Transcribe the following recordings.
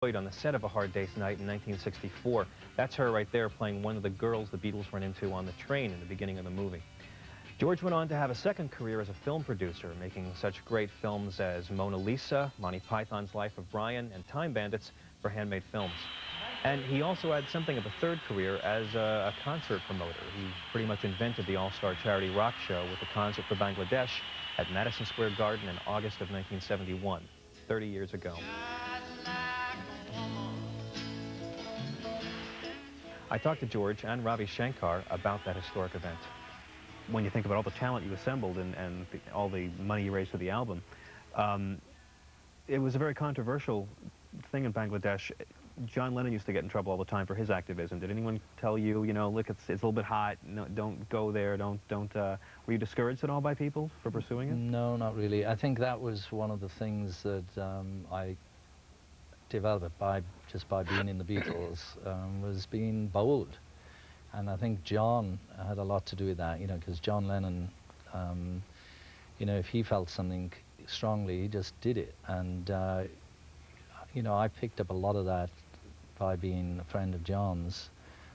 On the set of A Hard Day's Night in 1964. That's her right there playing one of the girls the Beatles run into on the train in the beginning of the movie. George went on to have a second career as a film producer, making such great films as Mona Lisa, Monty Python's Life of Brian, and Time Bandits for Handmade Films. And he also had something of a third career as a concert promoter. He pretty much invented the all-star charity rock show with a concert for Bangladesh at Madison Square Garden in August of 1971, 30 years ago. I talked to George and Ravi Shankar about that historic event. When you think about all the talent you assembled and all the money you raised for the album, it was a very controversial thing in Bangladesh. John Lennon used to get in trouble all the time for his activism. Did anyone tell you, you know, look, it's a little bit hot, no, don't go there, were you discouraged at all by people for pursuing it? No, not really. I think that was one of the things that I developed just by being in the Beatles, was being bold. And I think John had a lot to do with that, you know, because John Lennon, you know, if he felt something strongly, he just did it. And, you know, I picked up a lot of that by being a friend of John's,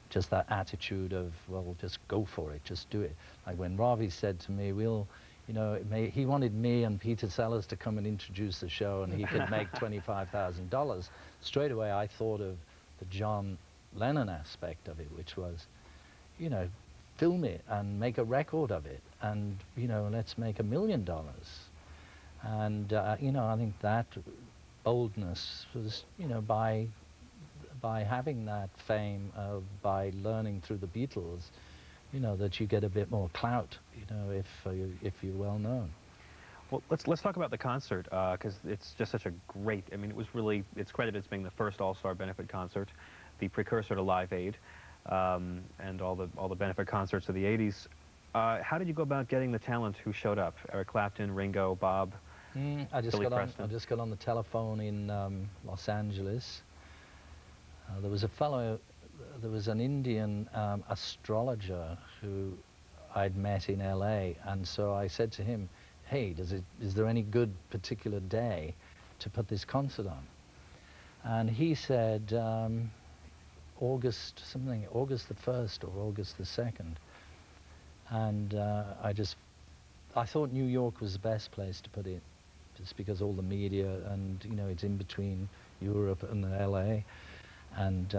just that attitude of, well, just go for it, just do it. Like when Ravi said to me, you know, he wanted me and Peter Sellers to come and introduce the show and he could make $25,000. Straight away I thought of the John Lennon aspect of it, which was, you know, film it and make a record of it and, you know, let's make $1 million. And, you know, I think that boldness was, you know, by having that fame, by learning through the Beatles, you know, that you get a bit more clout, you know, if you're well known. Well, let's talk about the concert, because it's just such a great, I mean, it's credited as being the first all-star benefit concert, the precursor to Live Aid, and all the benefit concerts of the 80s. How did you go about getting the talent who showed up? Eric Clapton, Ringo, Bob, Billy Preston? I just got on the telephone in Los Angeles. There was an Indian astrologer who I'd met in LA, and so I said to him, hey, is there any good particular day to put this concert on? And he said August the 1st or August the 2nd. And I thought New York was the best place to put it, just because all the media and, you know, it's in between Europe and LA. And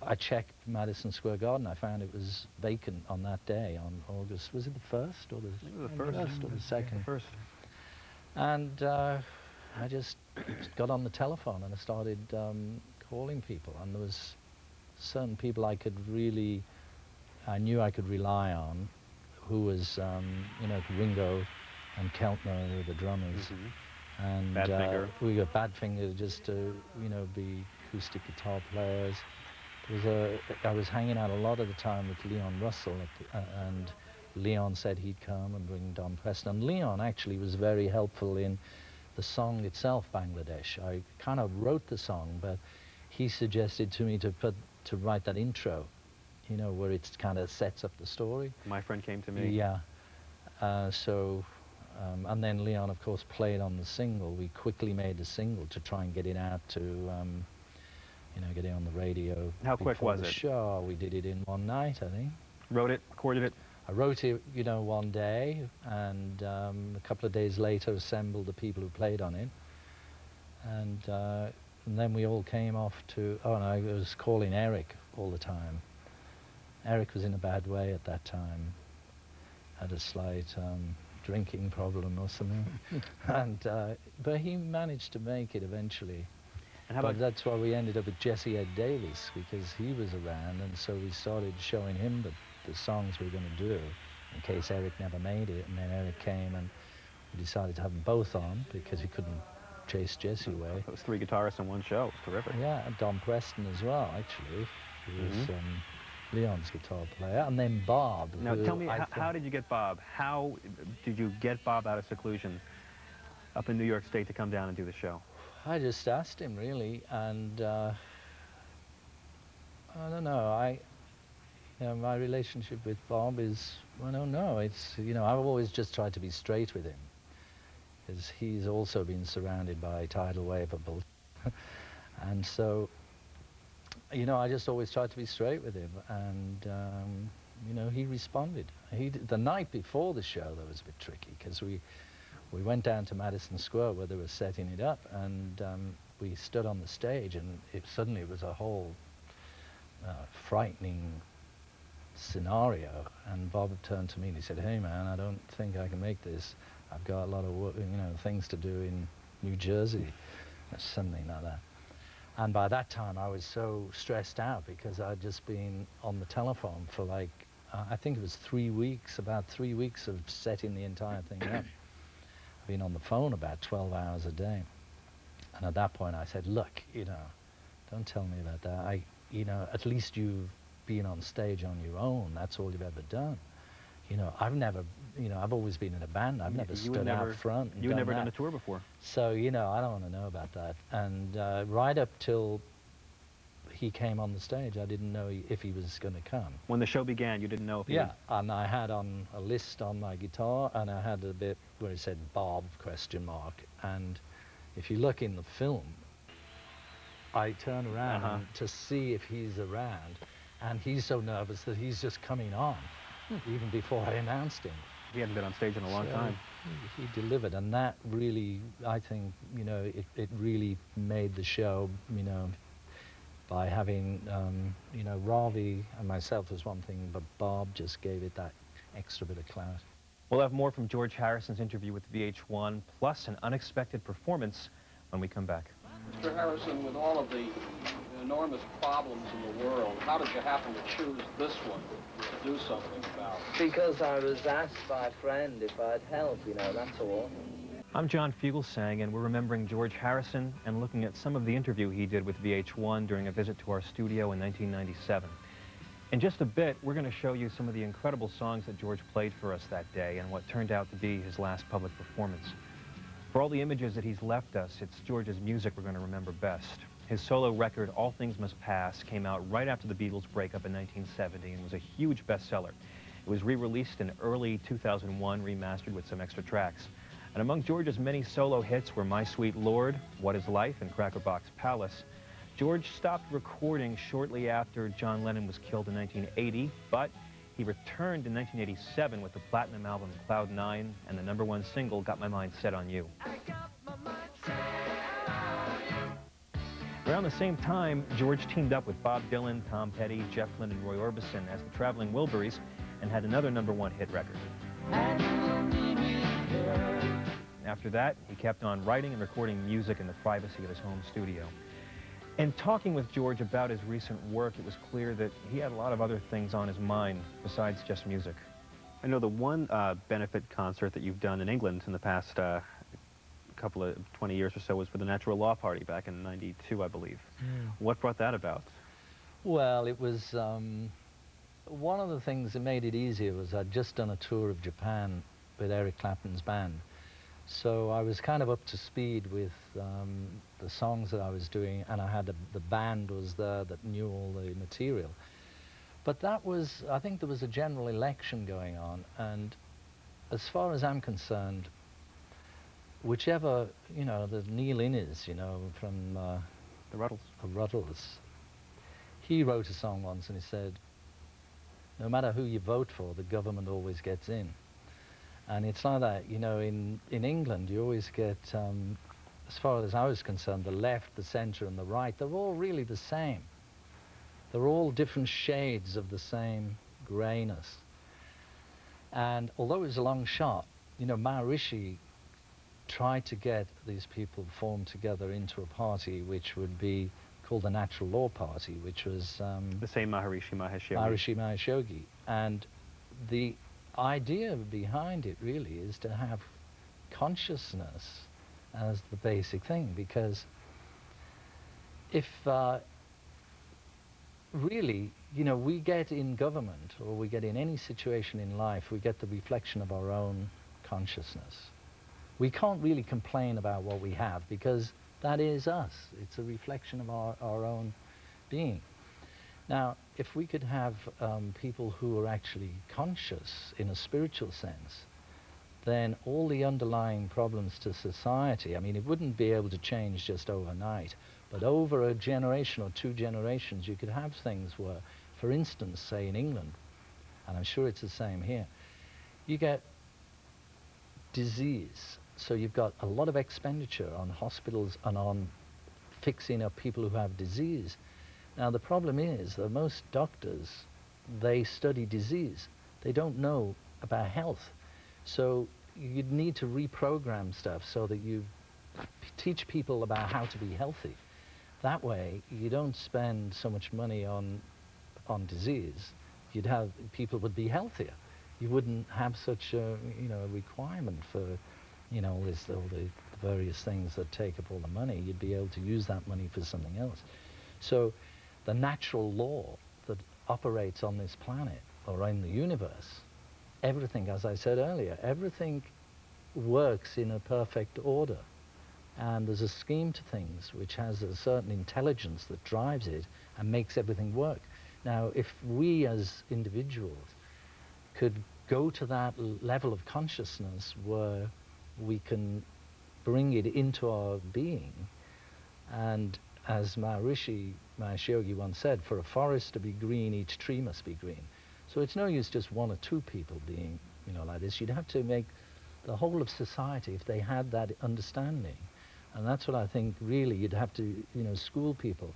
I checked Madison Square Garden. I found it was vacant on that day, on August. Was it the 1st or the 1st or the 2nd? The 1st. And I just got on the telephone and I started calling people. And there was certain people I knew I could rely on, who was, you know, Ringo and Keltner were the drummers. Mm-hmm. And Badfinger. we got Badfinger just to, you know, be acoustic guitar players. I was hanging out a lot of the time with Leon Russell, and Leon said he'd come and bring Don Preston. And Leon actually was very helpful in the song itself, Bangladesh. I kind of wrote the song, but he suggested to me to write that intro, you know, where it kind of sets up the story. My Friend Came to Me. Yeah. And then Leon, of course, played on the single. We quickly made the single to try and get it out to, you know, get it on the radio. How quick was it? Sure, we did it in one night, I think. Wrote it, recorded it? I wrote it, you know, one day, and a couple of days later assembled the people who played on it. And then we all came off to, oh no, I was calling Eric all the time. Eric was in a bad way at that time, had a slight drinking problem or something. And but he managed to make it eventually. And but that's why we ended up with Jesse Ed Davis, because he was around, and so we started showing him the songs we were going to do in case Eric never made it. And then Eric came and we decided to have them both on because we couldn't chase Jesse away. It was 3 guitarists in one show. It was terrific. Yeah, and Don Preston as well, actually. He was Leon's guitar player, and then Bob. Now tell me, how did you get Bob? How did you get Bob out of seclusion up in New York State to come down and do the show? I just asked him, really, and I don't know. You know, my relationship with Bob is, I don't know. It's, you know, I've always just tried to be straight with him, because he's also been surrounded by tidal wave of bullshit. And so, you know, I just always tried to be straight with him, and you know, he responded. The night before the show, that was a bit tricky, because we went down to Madison Square where they were setting it up, and we stood on the stage, and suddenly it was a whole frightening scenario. And Bob turned to me and he said, "Hey man, I don't think I can make this. I've got a lot of work, you know, things to do in New Jersey," or something like that. And by that time I was so stressed out, because I'd just been on the telephone for like, I think it was 3 weeks, about 3 weeks of setting the entire thing up. I've been on the phone about 12 hours a day. And at that point I said, "Look, you know, don't tell me about that. You know, at least you've been on stage on your own. That's all you've ever done. You know, I've never, you know, I've always been in a band. I've never stood out front. You've never done a tour before. So, you know, I don't want to know about that." And right up till he came on the stage, I didn't know if he was going to come. When the show began, you didn't know if he Yeah, and I had on a list on my guitar, and I had a bit where it said Bob ? And if you look in the film, I turn around to see if he's around, and he's so nervous that he's just coming on, even before I announced him. He hadn't been on stage in a long time. He delivered, and that really, I think, you know, it really made the show, you know, by having, you know, Ravi and myself was one thing, but Bob just gave it that extra bit of clout. We'll have more from George Harrison's interview with VH1, plus an unexpected performance when we come back. Mr. Harrison, with all of the enormous problems in the world, how did you happen to choose this one to do something about? Because I was asked by a friend if I'd help, you know, that's all. I'm John Fugelsang, and we're remembering George Harrison and looking at some of the interview he did with VH1 during a visit to our studio in 1997. In just a bit, we're going to show you some of the incredible songs that George played for us that day and what turned out to be his last public performance. For all the images that he's left us, it's George's music we're going to remember best. His solo record, All Things Must Pass, came out right after the Beatles' breakup in 1970 and was a huge bestseller. It was re-released in early 2001, remastered with some extra tracks. And among George's many solo hits were My Sweet Lord, What Is Life, and Crackerbox Palace. George stopped recording shortly after John Lennon was killed in 1980, but he returned in 1987 with the platinum album Cloud 9 and the #1 single, Got My Mind Set on You. Around the same time, George teamed up with Bob Dylan, Tom Petty, Jeff Lynne, and Roy Orbison as the Traveling Wilburys and had another #1 hit record. After that, he kept on writing and recording music in the privacy of his home studio. In talking with George about his recent work, it was clear that he had a lot of other things on his mind besides just music. I know the one benefit concert that you've done in England in the past couple of 20 years or so was for the Natural Law Party back in '92, I believe. What brought that about? Well, it was one of the things that made it easier was I'd just done a tour of Japan with Eric Clapton's band. So I was kind of up to speed with the songs that I was doing, and I had the band was there that knew all the material. But that was, I think there was a general election going on, and as far as I'm concerned, whichever, you know, the Neil Innes, you know, from The Ruddles, he wrote a song once and he said, "No matter who you vote for, the government always gets in." And it's like that, you know, in England, you always get, as far as I was concerned, the left, the centre, and the right, they're all really the same. They're all different shades of the same greyness. And although it was a long shot, you know, Maharishi tried to get these people formed together into a party which would be called the Natural Law Party, which was... the same Maharishi Mahesh Yogi. Maharishi Mahesh Yogi. And the idea behind it really is to have consciousness as the basic thing, because if really, you know, we get in government or we get in any situation in life, we get the reflection of our own consciousness. We can't really complain about what we have because that is us. It's a reflection of our own being. Now, if we could have people who are actually conscious in a spiritual sense, then all the underlying problems to society, I mean, it wouldn't be able to change just overnight, But over a generation or 2 generations, you could have things where, for instance, say in England, and I'm sure it's the same here, you get disease. So you've got a lot of expenditure on hospitals and on fixing up people who have disease. Now the problem is that most doctors, they study disease. They don't know about health. So you'd need to reprogram stuff so that you teach people about how to be healthy. That way, you don't spend so much money on disease. You'd have, people would be healthier. You wouldn't have such a, you know, requirement for, you know, all the various things that take up all the money. You'd be able to use that money for something else. So the natural law that operates on this planet or in the universe, everything, as I said earlier, everything works in a perfect order. And there's a scheme to things which has a certain intelligence that drives it and makes everything work. Now, if we as individuals could go to that level of consciousness where we can bring it into our being, and as Maharishi Mahesh Yogi once said, for a forest to be green, each tree must be green. So it's no use just 1 or 2 people being, you know, like this. You'd have to make the whole of society, if they had that understanding. And that's what I think, really, you'd have to, you know, school people.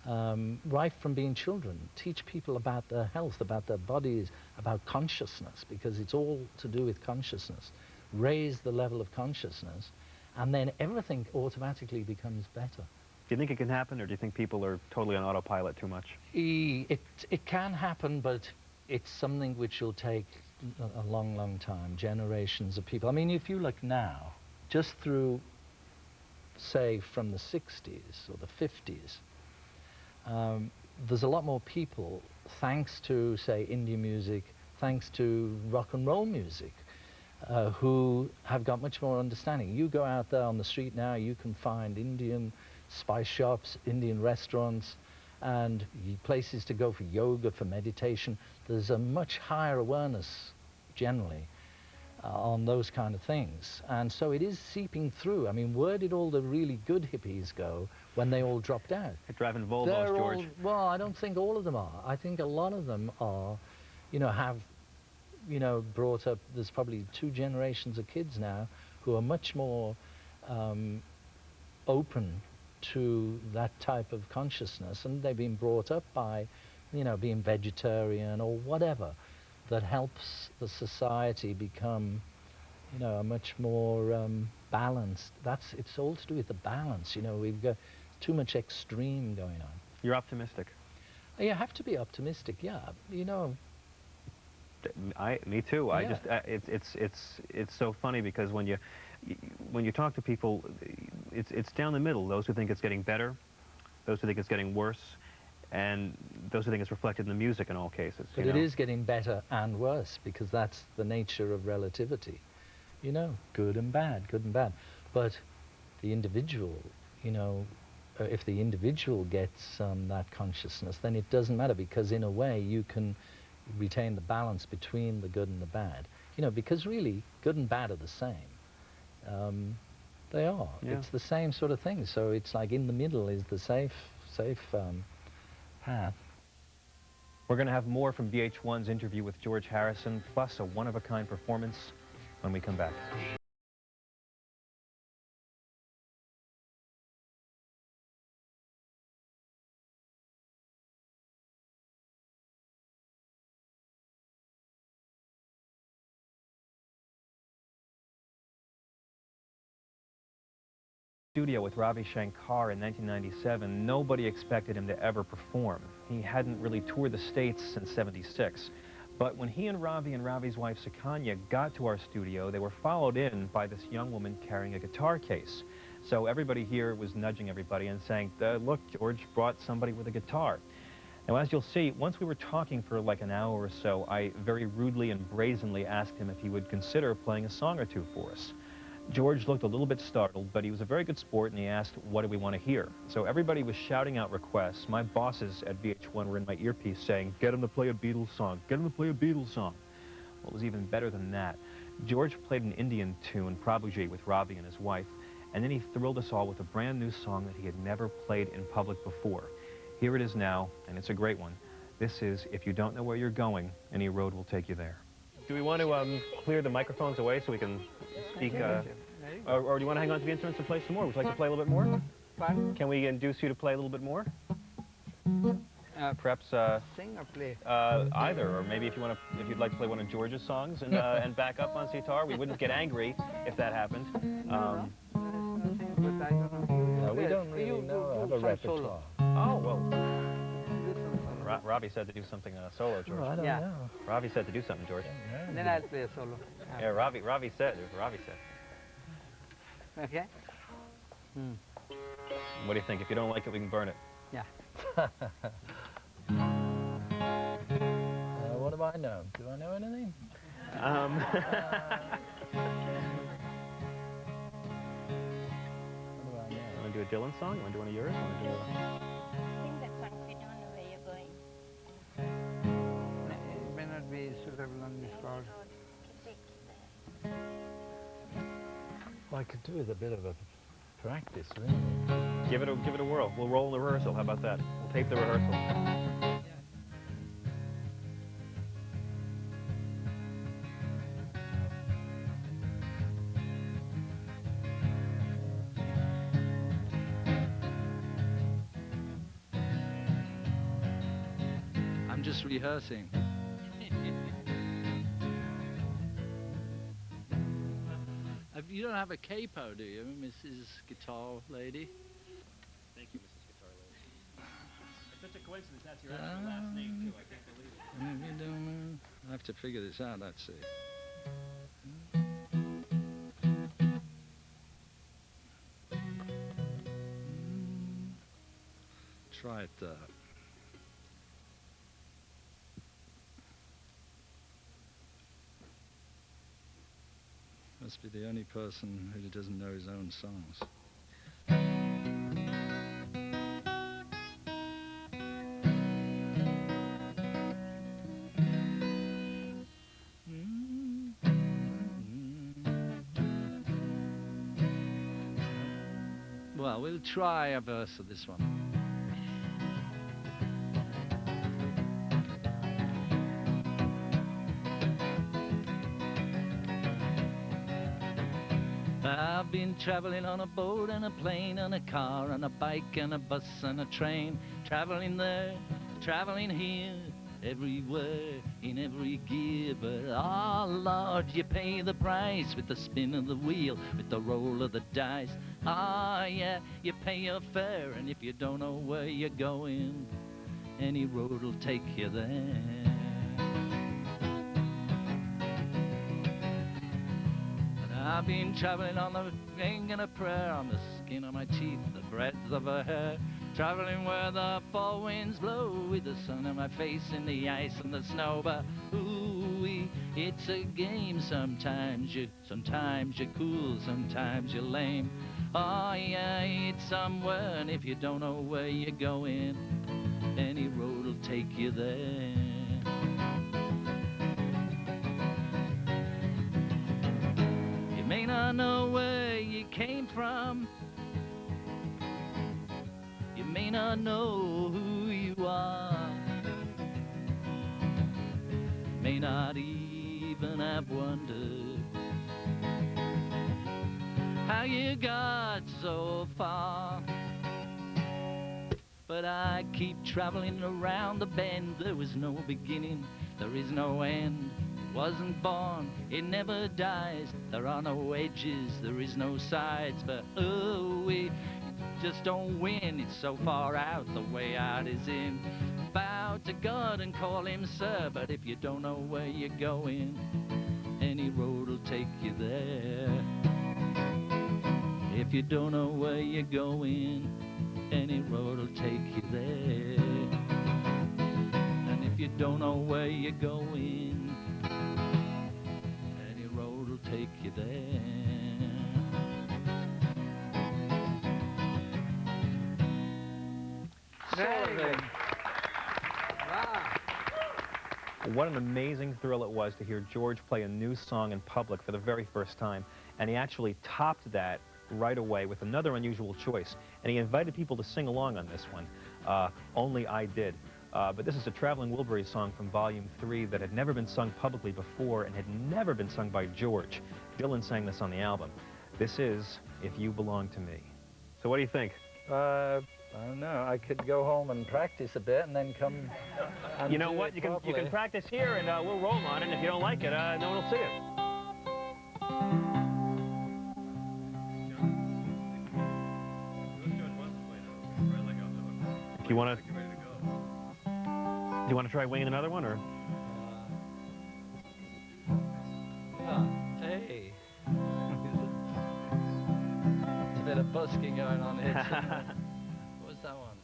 Right from being children, teach people about their health, about their bodies, about consciousness, because it's all to do with consciousness. Raise the level of consciousness, and then everything automatically becomes better. Do you think it can happen, or do you think people are totally on autopilot too much? It can happen, but it's something which will take a long, long time, generations of people. I mean, if you look now, just through, say, from the 60s or the 50s, there's a lot more people, thanks to, say, Indian music, thanks to rock and roll music, who have got much more understanding. You go out there on the street now, you can find Indian spice shops, Indian restaurants, and places to go for yoga, for meditation. There's a much higher awareness, generally, on those kind of things. And so it is seeping through. I mean, where did all the really good hippies go when they all dropped out? They're driving Volvos, George. Well, I don't think all of them are. I think a lot of them are, you know, have, you know, brought up, there's probably 2 generations of kids now who are much more open to that type of consciousness, and they've been brought up by, you know, being vegetarian or whatever, that helps the society become, you know, a much more balanced. It's all to do with the balance, you know. We've got too much extreme going on. You're optimistic. You have to be optimistic, yeah. You know. Me too. Yeah. It's so funny because when you talk to people, it's down the middle. Those who think it's getting better, those who think it's getting worse, and those who think it's reflected in the music in all cases. But it is getting better and worse, because that's the nature of relativity. You know, good and bad, good and bad. But the individual, you know, if the individual gets that consciousness, then it doesn't matter, because in a way you can retain the balance between the good and the bad. You know, because really, good and bad are the same. They are. Yeah. It's the same sort of thing. So it's like in the middle is the safe path. We're going to have more from VH1's interview with George Harrison, plus a one-of-a-kind performance when we come back. Studio with Ravi Shankar in 1997, nobody expected him to ever perform. He hadn't really toured the States since '76. But when he and Ravi's wife Sukanya got to our studio, they were followed in by this young woman carrying a guitar case. So everybody here was nudging everybody and saying, look, George brought somebody with a guitar. Now, as you'll see, once we were talking for like an hour or so, I very rudely and brazenly asked him if he would consider playing a song or two for us. George looked a little bit startled, but he was a very good sport, and he asked, what do we want to hear? So everybody was shouting out requests. My bosses at VH1 were in my earpiece saying, get him to play a Beatles song, get him to play a Beatles song. Well, it was even better than that. George played an Indian tune, Prabhuji, with Ravi and his wife, And then he thrilled us all with a brand new song that he had never played in public before. Here it is now, and it's a great one. This is If You Don't Know Where You're Going, Any Road Will Take You There. Do we want to clear the microphones away so we can speak, or do you want to hang on to the instruments and play some more? Would you like to play a little bit more? Pardon? Can we induce you to play a little bit more? Perhaps Sing or play? either, or maybe if you'd like to play one of George's songs and and back up on sitar, we wouldn't get angry if that happened. But I don't know. No, we don't really know. I have a repertoire. Oh well, Robbie said to do something solo, George. Oh, I don't Yeah. know. Robbie said to do something, George. Then I'll play a solo. Yeah, Robbie said. Robbie said. Okay? What do you think? If you don't like it, we can burn it. Yeah. What do I know? Do I know anything? You What do I know? want to do a Dylan song? You want to do one of yours? You wanna do Sing that song if you don't know where you're going. It may not be suitable on this call. Well, I could do with a bit of a practice, really. give it a whirl. We'll roll in the rehearsal. How about that? We'll tape the rehearsal. I'm just rehearsing. You don't have a capo, do you, Mrs. Guitar Lady? Thank you, Mrs. Guitar Lady. It's such a coincidence. That's your actual last name, too. I can't believe it. You don't know. I have to figure this out, let's see. Try it there. Must be the only person who doesn't know his own songs. Well, we'll try a verse of this one. I've been traveling on a boat and a plane and a car and a bike and a bus and a train, traveling there, traveling here, everywhere, in every gear. But oh Lord, you pay the price with the spin of the wheel, with the roll of the dice. Ah yeah, you pay your fare, and if you don't know where you're going, any road will take you there. I've been traveling on the wing and a prayer, on the skin of my teeth, the breadth of her hair, traveling where the fall winds blow, with the sun on my face in the ice and the snow. But ooh, it's a game. Sometimes you're cool, sometimes you're lame. Oh yeah, it's somewhere, and if you don't know where you're going, any road will take you there. May not know where you came from. You may not know who you are. May not even have wondered how you got so far. But I keep traveling around the bend. There was no beginning, there is no end. Wasn't born, it never dies. There are no edges, there is no sides. But oh, we just don't win. It's so far out, the way out is in. Bow to God and call him sir. But if you don't know where you're going, any road will take you there. If you don't know where you're going, any road will take you there. And if you don't know where you're going, take you there. Very good. Wow. What an amazing thrill it was to hear George play a new song in public for the very first time. And he actually topped that right away with another unusual choice, and he invited people to sing along on this one. Only I Did. But this is a Traveling Wilburys song from Volume 3 that had never been sung publicly before and had never been sung by George. Dylan sang this on the album. This is If You Belong to Me. So what do you think? I don't know. I could go home and practice a bit and then come and You know do what? it You can properly. practice here and we'll roll on it, and if you don't like it, no one will see it. Do you want to try winging another one, or? Hey. There's a bit of busking going on here. What's that one?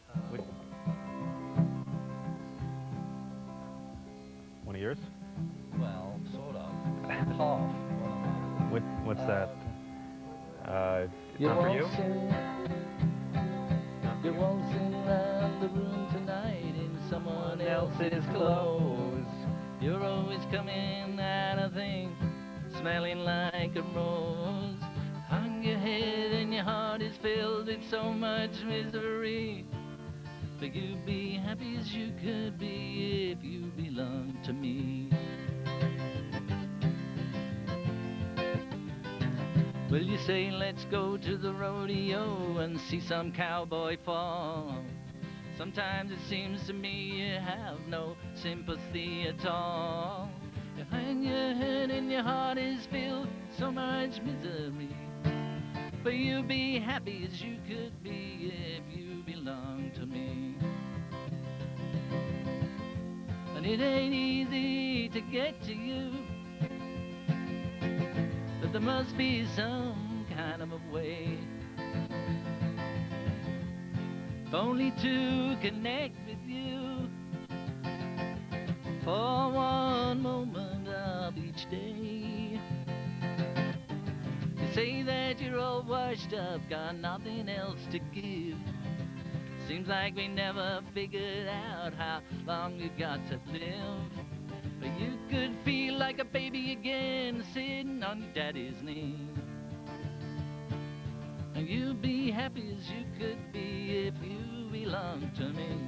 One of yours? Well, sort of. Half. What's that? You Not for you? You won't sing around the room tonight in someone else's clothes. You're always coming out of things smelling like a rose. Hang your head and your heart is filled with so much misery. But you'd be happy as you could be if you belonged to me. Well, you say let's go to the rodeo and see some cowboy fall. Sometimes it seems to me you have no sympathy at all. You hang your head and your heart is filled with so much misery. But you'd be happy as you could be if you belonged to me. And it ain't easy to get to you, but there must be some kind of a way, if only to connect with you for one moment of each day. You say that you're all washed up, got nothing else to give. Seems like we never figured out how long you got to live. But you could feel like a baby again, sitting on your daddy's knee. And you'd be happy as you could be if you belonged to me.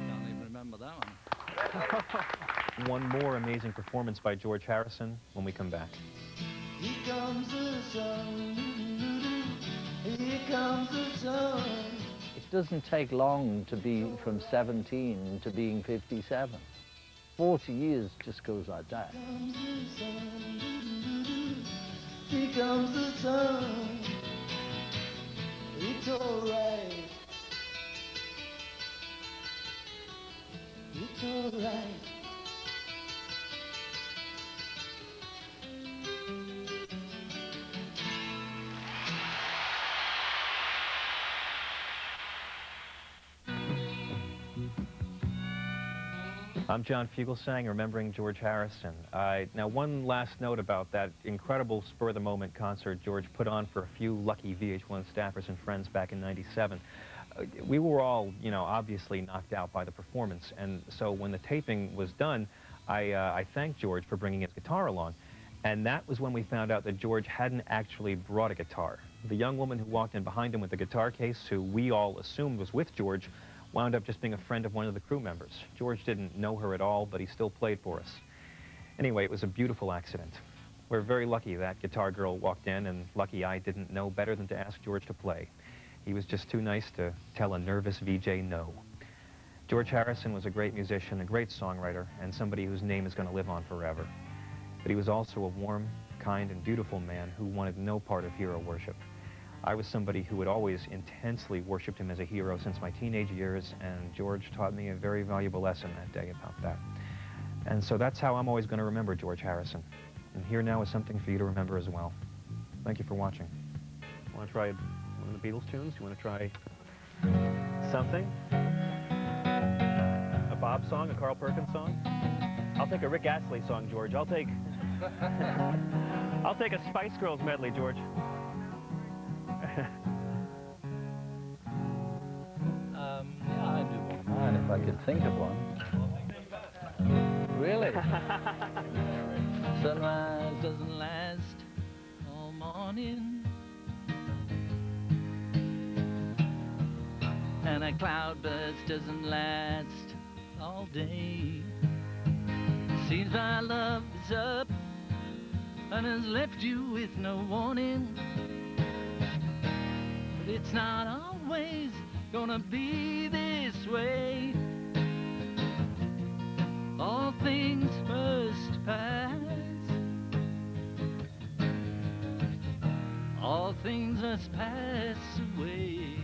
Can't even remember that one. One more amazing performance by George Harrison when we come back. Here comes the sun, here comes the sun. It doesn't take long to be from 17 to being 57. 40 years just goes like that. Here comes the sun. It's alright. It's alright. I'm John Fugelsang, remembering George Harrison. Now, one last note about that incredible spur-of-the-moment concert George put on for a few lucky VH1 staffers and friends back in '97. We were all, obviously knocked out by the performance, and so when the taping was done, I thanked George for bringing his guitar along, and that was when we found out that George hadn't actually brought a guitar. The young woman who walked in behind him with the guitar case, who we all assumed was with George, wound up just being a friend of one of the crew members. George didn't know her at all, but he still played for us. Anyway, it was a beautiful accident. We're very lucky that guitar girl walked in, and lucky I didn't know better than to ask George to play. He was just too nice to tell a nervous VJ no. George Harrison was a great musician, a great songwriter, and somebody whose name is going to live on forever. But he was also a warm, kind, and beautiful man who wanted no part of hero worship. I was somebody who had always intensely worshipped him as a hero since my teenage years, and George taught me a very valuable lesson that day about that. And so that's how I'm always going to remember George Harrison. And here now is something for you to remember as well. Thank you for watching. Want to try one of the Beatles tunes? You want to try something? A Bob song, a Carl Perkins song? I'll take a Rick Astley song, George. I'll take I'll take a Spice Girls medley, George. Yeah, I do want mine if I could think of one. Really? Sunrise doesn't last all morning, and a cloudburst doesn't last all day. Seems my love is up and has left you with no warning, but it's not always gonna be this way. All things must pass. All things must pass away.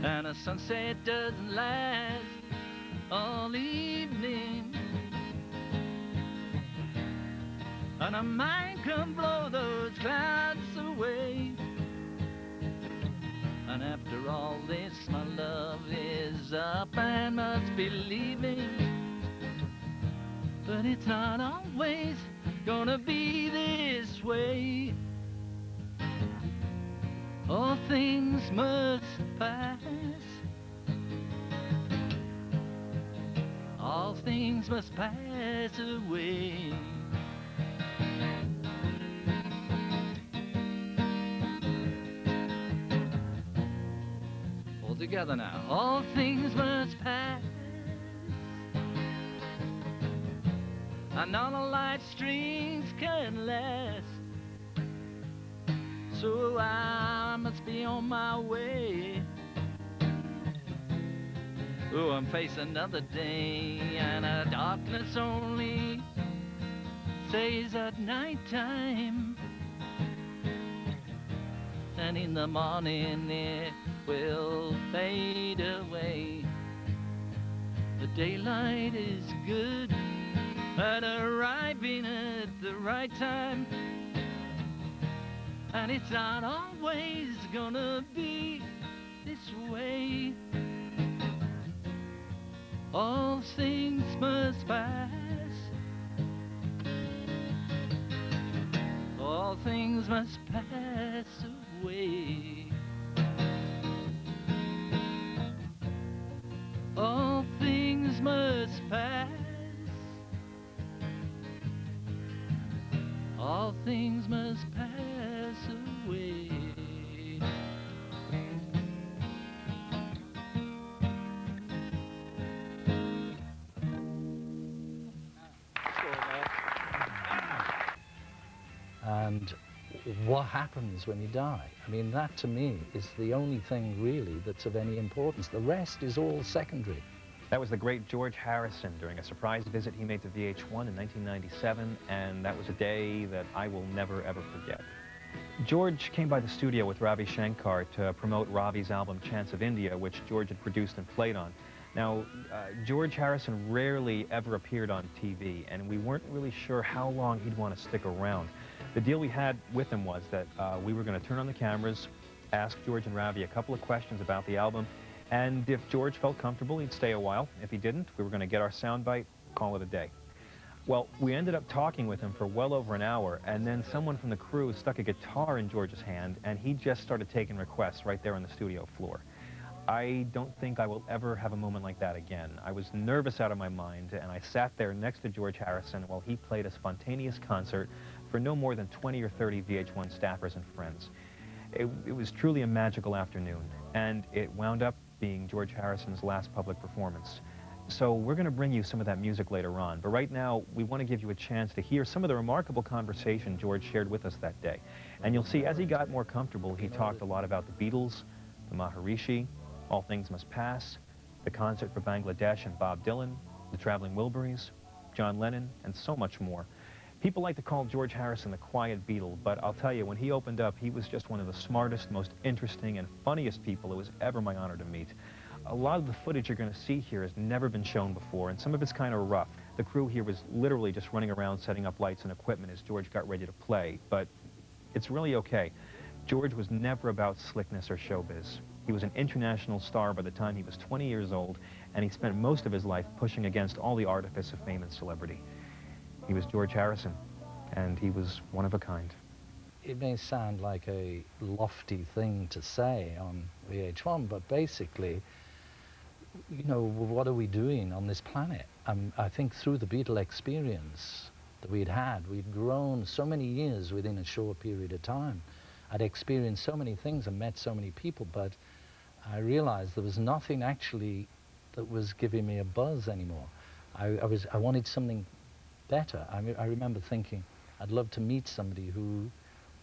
And a sunset doesn't last all evening, and a mind can blow those clouds away. And after all this, my love is up and must be leaving, but it's not always gonna be this way. All things must pass. All things must pass away. All together now. All things must pass. And none of life's strings can last. So I must be on my way. Oh, I'm facing another day, and a darkness only stays at night time, and in the morning it will fade away. The daylight is good at arriving at the right time, and it's not always gonna be this way. All things must pass. All things must pass away. All things must pass. All things must pass away. And what happens when you die? I mean, that to me is the only thing really that's of any importance. The rest is all secondary. That was the great George Harrison during a surprise visit he made to VH1 in 1997, and that was a day that I will never, ever forget. George came by the studio with Ravi Shankar to promote Ravi's album Chants of India, which George had produced and played on. Now, George Harrison rarely ever appeared on TV, and we weren't really sure how long he'd want to stick around. The deal we had with him was that we were going to turn on the cameras, ask George and Ravi a couple of questions about the album, and if George felt comfortable, he'd stay a while. If he didn't, we were going to get our soundbite, call it a day. Well, we ended up talking with him for well over an hour, and then someone from the crew stuck a guitar in George's hand, and he just started taking requests right there on the studio floor. I don't think I will ever have a moment like that again. I was nervous out of my mind, and I sat there next to George Harrison while he played a spontaneous concert for no more than 20 or 30 VH1 staffers and friends. It was truly a magical afternoon, and it wound up being George Harrison's last public performance. So we're going to bring you some of that music later on, but right now we want to give you a chance to hear some of the remarkable conversation George shared with us that day. And you'll see as he got more comfortable, he talked a lot about the Beatles, the Maharishi, All Things Must Pass, the concert for Bangladesh and Bob Dylan, the Traveling Wilburys, John Lennon, and so much more. People like to call George Harrison the quiet Beatle, but I'll tell you, when he opened up, he was just one of the smartest, most interesting, and funniest people it was ever my honor to meet. A lot of the footage you're going to see here has never been shown before, and some of it's kind of rough. The crew here was literally just running around setting up lights and equipment as George got ready to play, but it's really okay. George was never about slickness or showbiz. He was an international star by the time he was 20 years old, and he spent most of his life pushing against all the artifice of fame and celebrity. He was George Harrison, and he was one of a kind. It may sound like a lofty thing to say on VH1, but basically, you know, what are we doing on this planet? I think through the Beatle experience that we'd grown so many years within a short period of time. I'd experienced so many things and met so many people, but I realized there was nothing actually that was giving me a buzz anymore. I wanted something better. I remember thinking, I'd love to meet somebody who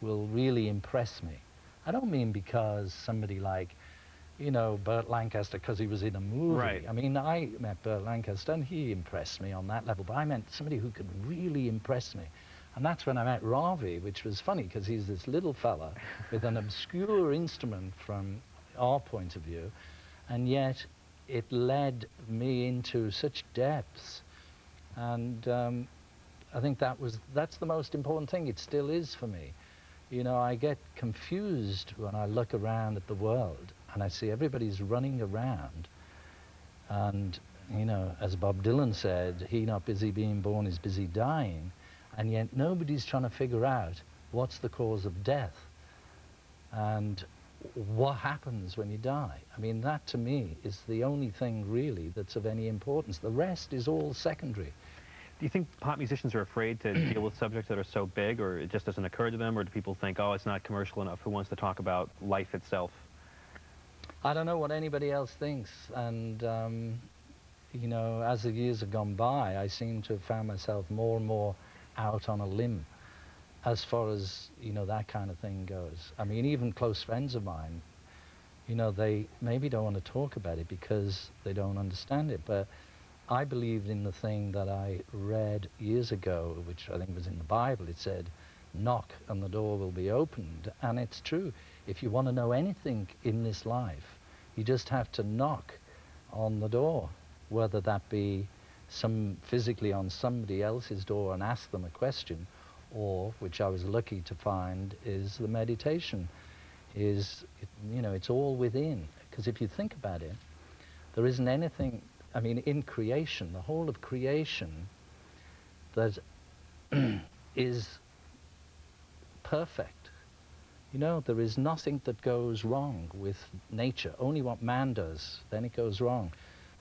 will really impress me. I don't mean because somebody like, you know, Burt Lancaster, because he was in a movie. Right. I mean, I met Burt Lancaster and he impressed me on that level, but I meant somebody who could really impress me. And that's when I met Ravi, which was funny because he's this little fella with an obscure instrument from our point of view, and yet it led me into such depths. And I think that's the most important thing. It still is for me. You know, I get confused when I look around at the world and I see everybody's running around. And, you know, as Bob Dylan said, he not busy being born is busy dying. And yet nobody's trying to figure out what's the cause of death and what happens when you die. I mean, that to me is the only thing really that's of any importance. The rest is all secondary. Do you think pop musicians are afraid to deal with subjects that are so big, or it just doesn't occur to them, or do people think, oh, it's not commercial enough, who wants to talk about life itself? I don't know what anybody else thinks, and you know, as the years have gone by, I seem to have found myself more and more out on a limb as far as, you know, that kind of thing goes. I mean, even close friends of mine, you know, they maybe don't want to talk about it because they don't understand it, but I believed in the thing that I read years ago, which I think was in the Bible. It said, knock and the door will be opened, and it's true. If you want to know anything in this life, you just have to knock on the door, whether that be physically on somebody else's door and ask them a question, or, which I was lucky to find, is the meditation. You know, it's all within. Because if you think about it, there isn't anything, I mean, in creation, the whole of creation, that is perfect. You know, there is nothing that goes wrong with nature, only what man does, then it goes wrong.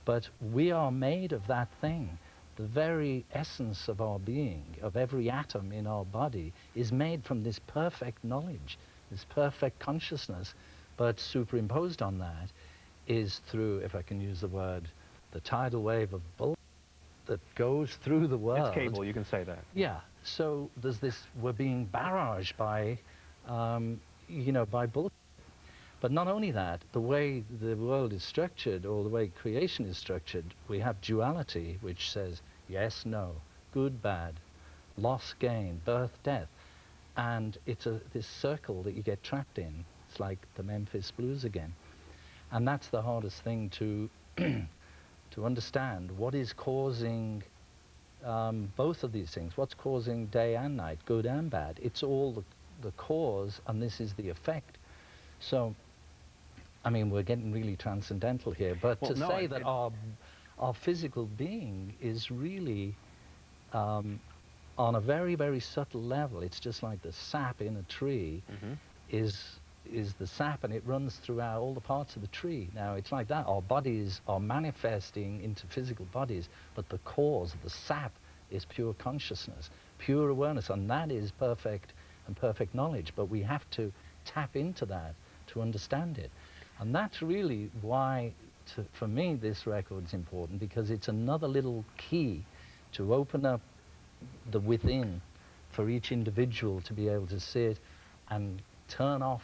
But we are made of that thing. The very essence of our being, of every atom in our body, is made from this perfect knowledge, this perfect consciousness, but superimposed on that is through, if I can use the word, the tidal wave of bull that goes through the world. It's cable, you can say that. Yeah, so there's this, we're being barraged by, you know, by bull. But not only that, the way the world is structured, or the way creation is structured, we have duality, which says yes, no, good, bad, loss, gain, birth, death. And it's this circle that you get trapped in. It's like the Memphis Blues again. And that's the hardest thing to to understand. What is causing both of these things? What's causing day and night, good and bad? It's all the cause, and this is the effect. So, I mean, we're getting really transcendental here, but well, to say that our physical being is really on a very, very subtle level. It's just like the sap in a tree is the sap, and it runs throughout all the parts of the tree. Now, it's like that. Our bodies are manifesting into physical bodies, but the cause, the sap, is pure consciousness, pure awareness, and that is perfect and perfect knowledge. But we have to tap into that to understand it. And that's really why, for me, this record's important, because it's another little key to open up the within for each individual to be able to sit and turn off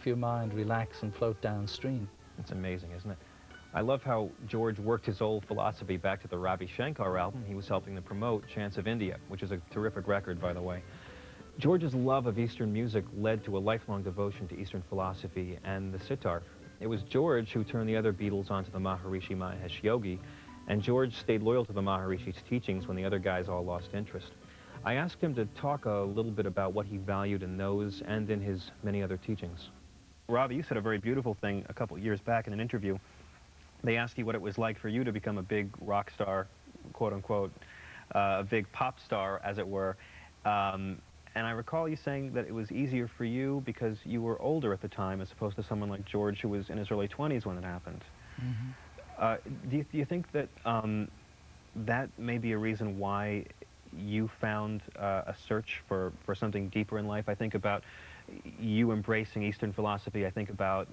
your mind, relax, and float downstream. It's amazing, isn't it? I love how George worked his old philosophy back to the Ravi Shankar album. He was helping to promote Chants of India, which is a terrific record, by the way. George's love of Eastern music led to a lifelong devotion to Eastern philosophy and the sitar. It was George who turned the other Beatles onto the Maharishi Mahesh Yogi, and George stayed loyal to the Maharishi's teachings when the other guys all lost interest. I asked him to talk a little bit about what he valued in those and in his many other teachings. Ravi, you said a very beautiful thing a couple years back in an interview. they asked you what it was like for you to become a big rock star, quote unquote, a big pop star, as it were. And I recall you saying that it was easier for you because you were older at the time as opposed to someone like George who was in his early 20s when it happened. Do you think that that may be a reason why you found a search for something deeper in life? I think about you embracing Eastern philosophy. I think about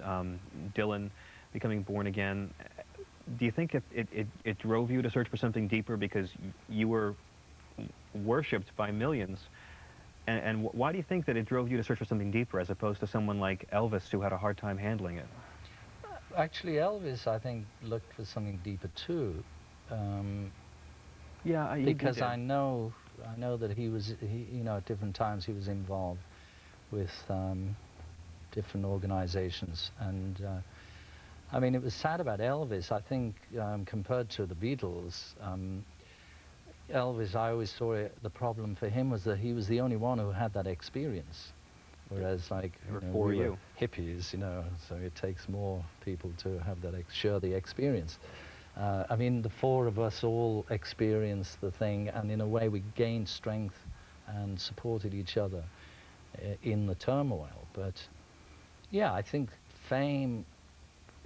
Dylan becoming born again. Do you think it drove you to search for something deeper because you were worshipped by millions? And why do you think that it drove you to search for something deeper as opposed to someone like Elvis who had a hard time handling it? Actually, Elvis, I think, looked for something deeper too. Yeah, because I know that he was, you know, at different times he was involved with different organizations. And I mean, it was sad about Elvis. I think compared to the Beatles, Elvis, I always saw the problem for him was that he was the only one who had that experience. Whereas, like, we were hippies, you know, so it takes more people to have that, share the experience. I mean, the four of us all experienced the thing, and in a way we gained strength and supported each other in the turmoil. But yeah, I think fame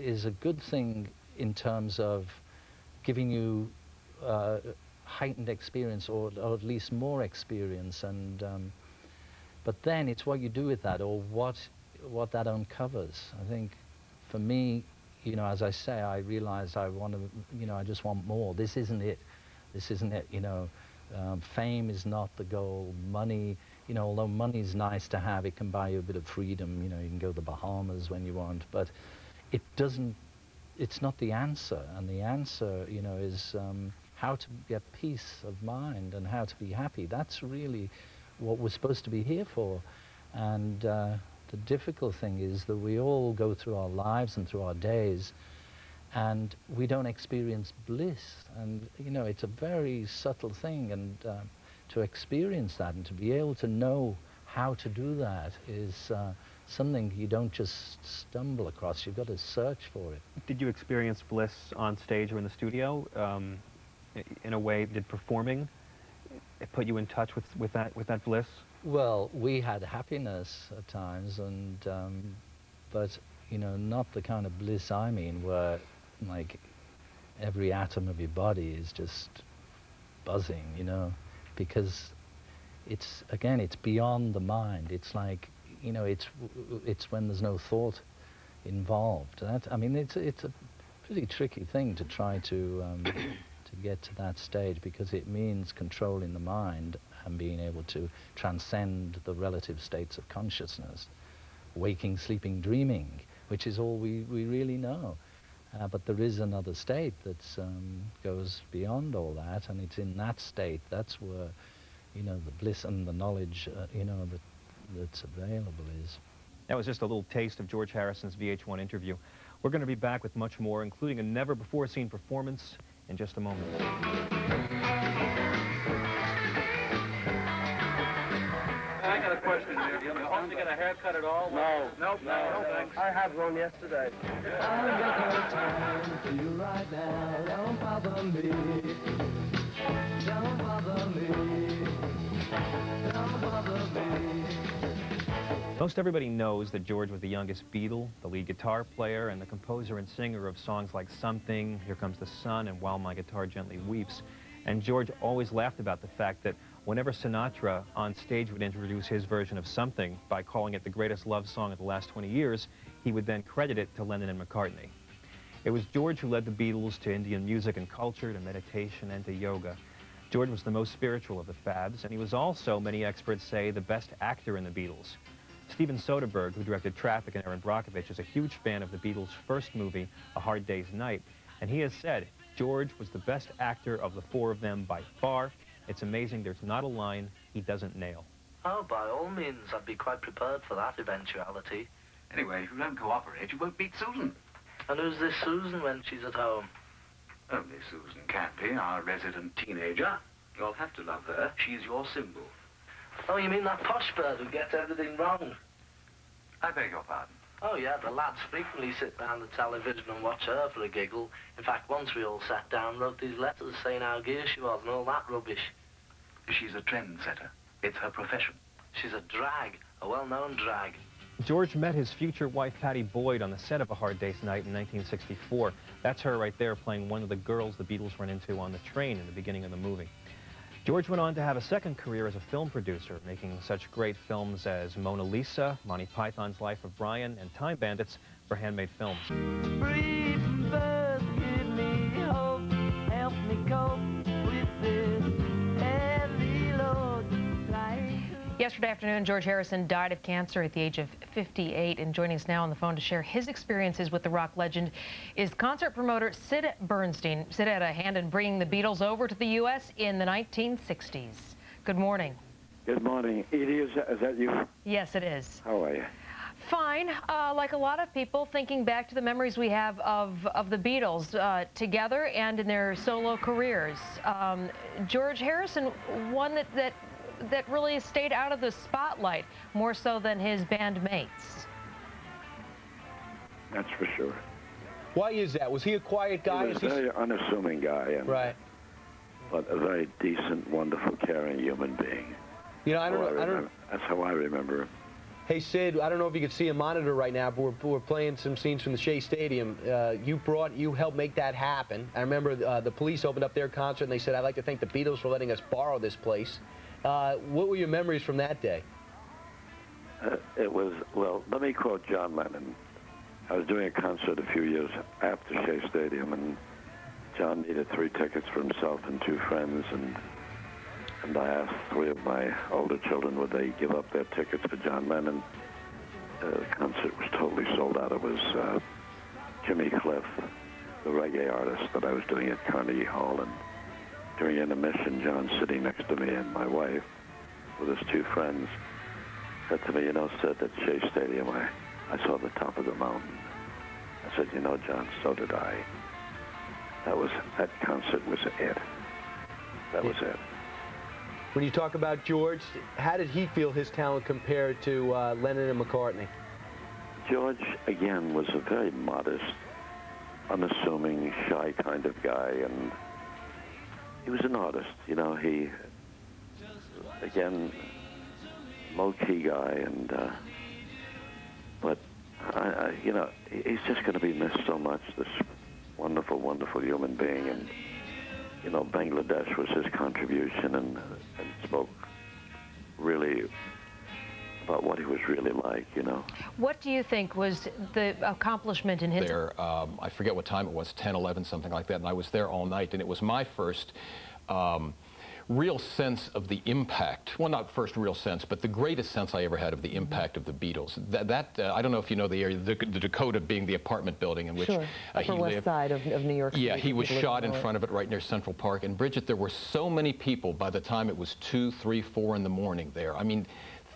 is a good thing in terms of giving you heightened experience, or at least more experience, and but then it's what you do with that, or what that uncovers. I think for me, you know, as I say, I realized I want to, you know, I just want more. This isn't it. This isn't it, you know. Fame is not the goal. Money, you know, although money's nice to have, it can buy you a bit of freedom. You know, you can go to the Bahamas when you want, but it doesn't, it's not the answer. And the answer, you know, is how to get peace of mind and how to be happy. That's really what we're supposed to be here for. And the difficult thing is that we all go through our lives and through our days and we don't experience bliss. And, you know, it's a very subtle thing, and to experience that and to be able to know how to do that is something you don't just stumble across. You've got to search for it. Did you experience bliss on stage or in the studio? In a way, did performing put you in touch with that bliss? Well, we had happiness at times, and but, you know, not the kind of bliss I mean, where like every atom of your body is just buzzing, you know, because it's, again, it's beyond the mind. It's like, you know, it's when there's no thought involved. That, I mean, it's a pretty tricky thing to try to get to that stage, because it means controlling the mind and being able to transcend the relative states of consciousness, waking, sleeping, dreaming, which is all we really know. But there is another state that goes beyond all that, and it's in that state, that's where, you know, the bliss and the knowledge, you know, that's available is. That was just a little taste of George Harrison's VH1 interview. We're going to be back with much more, including a never-before-seen performance in just a moment. I got a question here. You supposed to get a haircut at all? No. Nope. No, thanks. I had one yesterday. I've got no time for you right now. Don't bother me. Don't bother me. Don't bother me. Most everybody knows that George was the youngest Beatle, the lead guitar player, and the composer and singer of songs like Something, Here Comes the Sun, and While My Guitar Gently Weeps. And George always laughed about the fact that whenever Sinatra on stage would introduce his version of Something by calling it the greatest love song of the last 20 years, he would then credit it to Lennon and McCartney. It was George who led the Beatles to Indian music and culture, to meditation, and to yoga. George was the most spiritual of the Fabs, and he was also, many experts say, the best actor in the Beatles. Steven Soderbergh, who directed Traffic and Erin Brockovich, is a huge fan of the Beatles' first movie, A Hard Day's Night, and he has said George was the best actor of the four of them by far. It's amazing there's not a line he doesn't nail. Oh, by all means, I'd be quite prepared for that eventuality. Anyway, if you don't cooperate, you won't beat Susan. And who's this Susan when she's at home? Only Susan Campy, our resident teenager. You'll have to love her. She's your symbol. Oh, you mean that posh bird who gets everything wrong? I beg your pardon. Oh, yeah, the lads frequently sit round the television and watch her for a giggle. In fact, once we all sat down, wrote these letters saying how gear she was and all that rubbish. She's a trendsetter. It's her profession. She's a drag, a well-known drag. George met his future wife, Pattie Boyd, on the set of A Hard Day's Night in 1964. That's her right there playing one of the girls the Beatles run into on the train in the beginning of the movie. George went on to have a second career as a film producer, making such great films as Mona Lisa, Monty Python's Life of Brian, and Time Bandits for Handmade Films. Free from birth, give me hope, help me cope with this heavy load. Yesterday afternoon, George Harrison died of cancer at the age of 58, and joining us now on the phone to share his experiences with the rock legend is concert promoter Sid Bernstein. Sid had a hand in bringing the Beatles over to the U.S. in the 1960s. Good morning. Good morning. Edie, is that you? Yes, it is. How are you? Fine. Like a lot of people, thinking back to the memories we have of the Beatles together and in their solo careers. George Harrison, one that really stayed out of the spotlight more so than his bandmates. That's for sure. Why is that? Was he a quiet guy? He was a very unassuming guy, and right. But a very decent, wonderful, caring human being. You know, I don't. That's how I remember him. Hey Sid, I don't know if you can see a monitor right now, but we're playing some scenes from the Shea Stadium. You helped make that happen. I remember the police opened up their concert and they said, "I'd like to thank the Beatles for letting us borrow this place." What were your memories from that day? It was, well, let me quote John Lennon. I was doing a concert a few years after Shea Stadium, and John needed 3 tickets for himself and 2 friends, and I asked 3 of my older children would they give up their tickets for John Lennon. The concert was totally sold out. It was Jimmy Cliff, the reggae artist that I was doing at Carnegie Hall, and during intermission, John, sitting next to me, and my wife, with his 2 friends, said to me, "You know, Sid, at Shea Stadium, I saw the top of the mountain." I said, "You know, John, so did I." That concert was it. That was it. When you talk about George, how did he feel his talent compared to Lennon and McCartney? George, again, was a very modest, unassuming, shy kind of guy, and he was an artist, you know. He, again, low-key guy, and but you know, he's just going to be missed so much. This wonderful, wonderful human being, and you know, Bangladesh was his contribution, and spoke really about what he was really like, you know. What do you think was the accomplishment in his... There, I forget what time it was, 10, 11, something like that, and I was there all night, and it was my first real sense of the impact. Well, not first real sense, but the greatest sense I ever had of the impact of the Beatles. I don't know if you know the area, the Dakota being the apartment building in which sure. he West lived. Side of New York City. Yeah, he was shot in front of it right near Central Park. And Bridget, there were so many people by the time it was 2, 3, 4 in the morning there. I mean,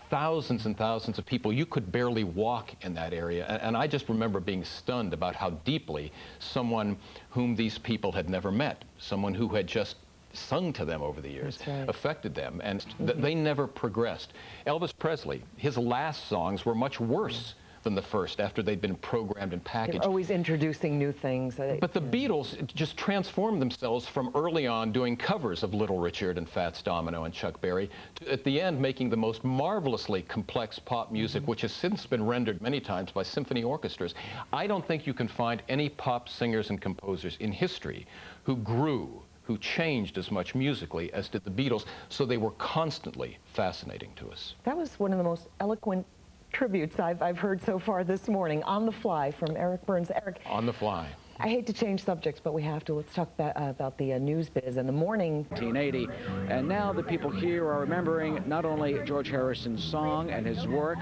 thousands and thousands of people. You could barely walk in that area. And I just remember being stunned about how deeply someone whom these people had never met, someone who had just sung to them over the years, right, affected them, and they never progressed. Elvis Presley, his last songs were much worse than the first after they'd been programmed and packaged. They're always introducing new things. But the Beatles just transformed themselves from early on doing covers of Little Richard and Fats Domino and Chuck Berry to at the end making the most marvelously complex pop music, which has since been rendered many times by symphony orchestras. I don't think you can find any pop singers and composers in history who grew, who changed as much musically as did the Beatles, so they were constantly fascinating to us. That was one of the most eloquent tributes I've heard so far this morning, On the Fly, from Eric Burns. Eric, On the Fly. I hate to change subjects, but we have to. Let's talk about the news biz in the morning. 1980, and now the people here are remembering not only George Harrison's song and his work,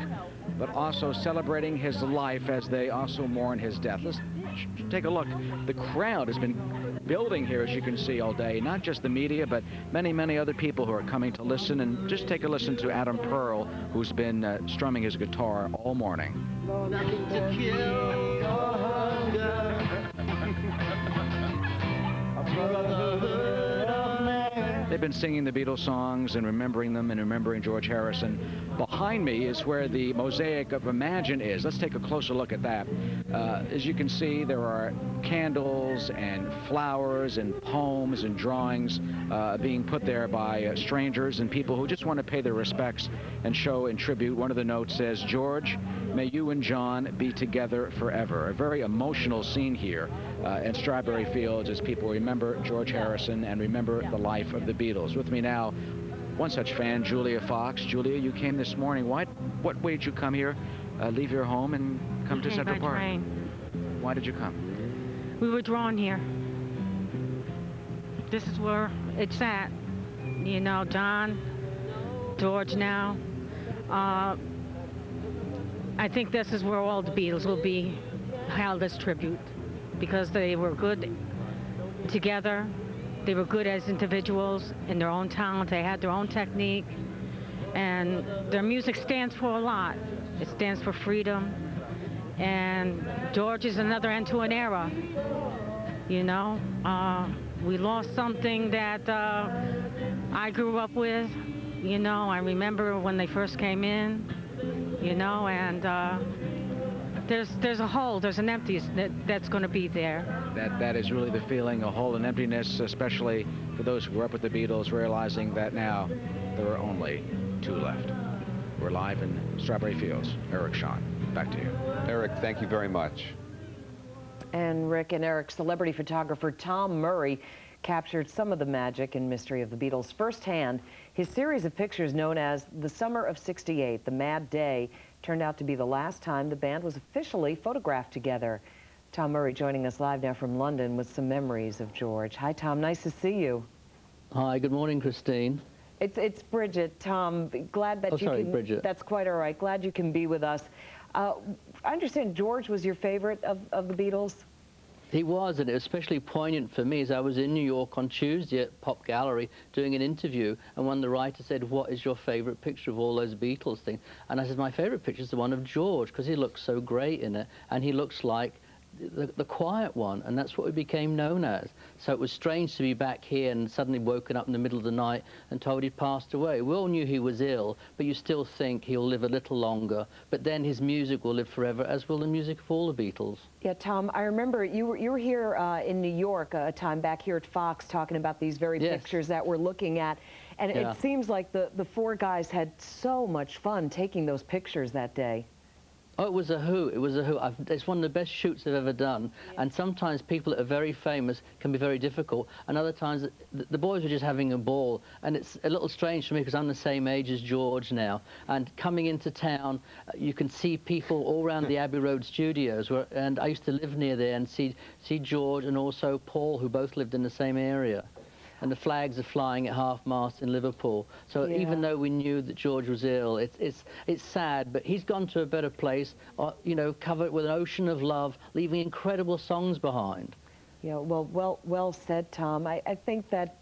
but also celebrating his life as they also mourn his death. Let's take a look. The crowd has been building here, as you can see, all day. Not just the media, but many, many other people who are coming to listen. And just take a listen to Adam Pearl, who's been strumming his guitar all morning. Nothing to kill your hunger. A brotherhood of man. They've been singing the Beatles songs and remembering them and remembering George Harrison. Behind me is where the mosaic of Imagine is. Let's take a closer look at that. As you can see, there are candles and flowers and poems and drawings being put there by strangers and people who just want to pay their respects and show in tribute. One of the notes says, "George, may you and John be together forever." A very emotional scene here in Strawberry Fields as people remember George Harrison and remember the life of the Beatles. With me now, one such fan, Julia Fox. Julia, you came this morning. What way did you come here, leave your home and come to Central Park? Train. Why did you come? We were drawn here. This is where it's at. You know, John, George now. I think this is where all the Beatles will be held as tribute because they were good together. They were good as individuals in their own talent. They had their own technique. And their music stands for a lot. It stands for freedom. And George is another end to an era. You know, we lost something that I grew up with. You know, I remember when they first came in, you know, and there's a hole, there's an emptiness that's going to be there. That is really the feeling, a hole and emptiness, especially for those who grew up with the Beatles, realizing that now there are only two left. We're live in Strawberry Fields. Eric Shawn, back to you. Eric, thank you very much. And Rick and Eric, celebrity photographer Tom Murray captured some of the magic and mystery of the Beatles firsthand. His series of pictures known as The Summer of '68, The Mad Day, turned out to be the last time the band was officially photographed together. Tom Murray joining us live now from London with some memories of George. Hi, Tom. Nice to see you. Hi. Good morning, Christine. It's Bridget. Tom, glad that you can... Bridget. That's quite all right. Glad you can be with us. I understand George was your favorite of the Beatles? He was, and it was especially poignant for me as I was in New York on Tuesday at Pop Gallery doing an interview, and one of the writers said, "What is your favorite picture of all those Beatles things?" And I said, "My favorite picture is the one of George, because he looks so great in it, and he looks like the quiet one," and that's what we became known as. So it was strange to be back here and suddenly woken up in the middle of the night and told he'd passed away. We all knew he was ill, but you still think he'll live a little longer, but then his music will live forever, as will the music of all the Beatles. Yeah, Tom, I remember you were here in New York a time back here at Fox talking about these very pictures that we're looking at, and it seems like the four guys had so much fun taking those pictures that day. Oh, it was a hoot. It was a hoot. It's one of the best shoots I've ever done. Yeah. And sometimes people that are very famous can be very difficult. And other times, the boys were just having a ball. And it's a little strange for me because I'm the same age as George now. And coming into town, you can see people all around the Abbey Road studios. And I used to live near there and see George and also Paul, who both lived in the same area. And the flags are flying at half-mast in Liverpool. So even though we knew that George was ill, it's sad, but he's gone to a better place, you know, covered with an ocean of love, leaving incredible songs behind. Yeah, well said, Tom. I think that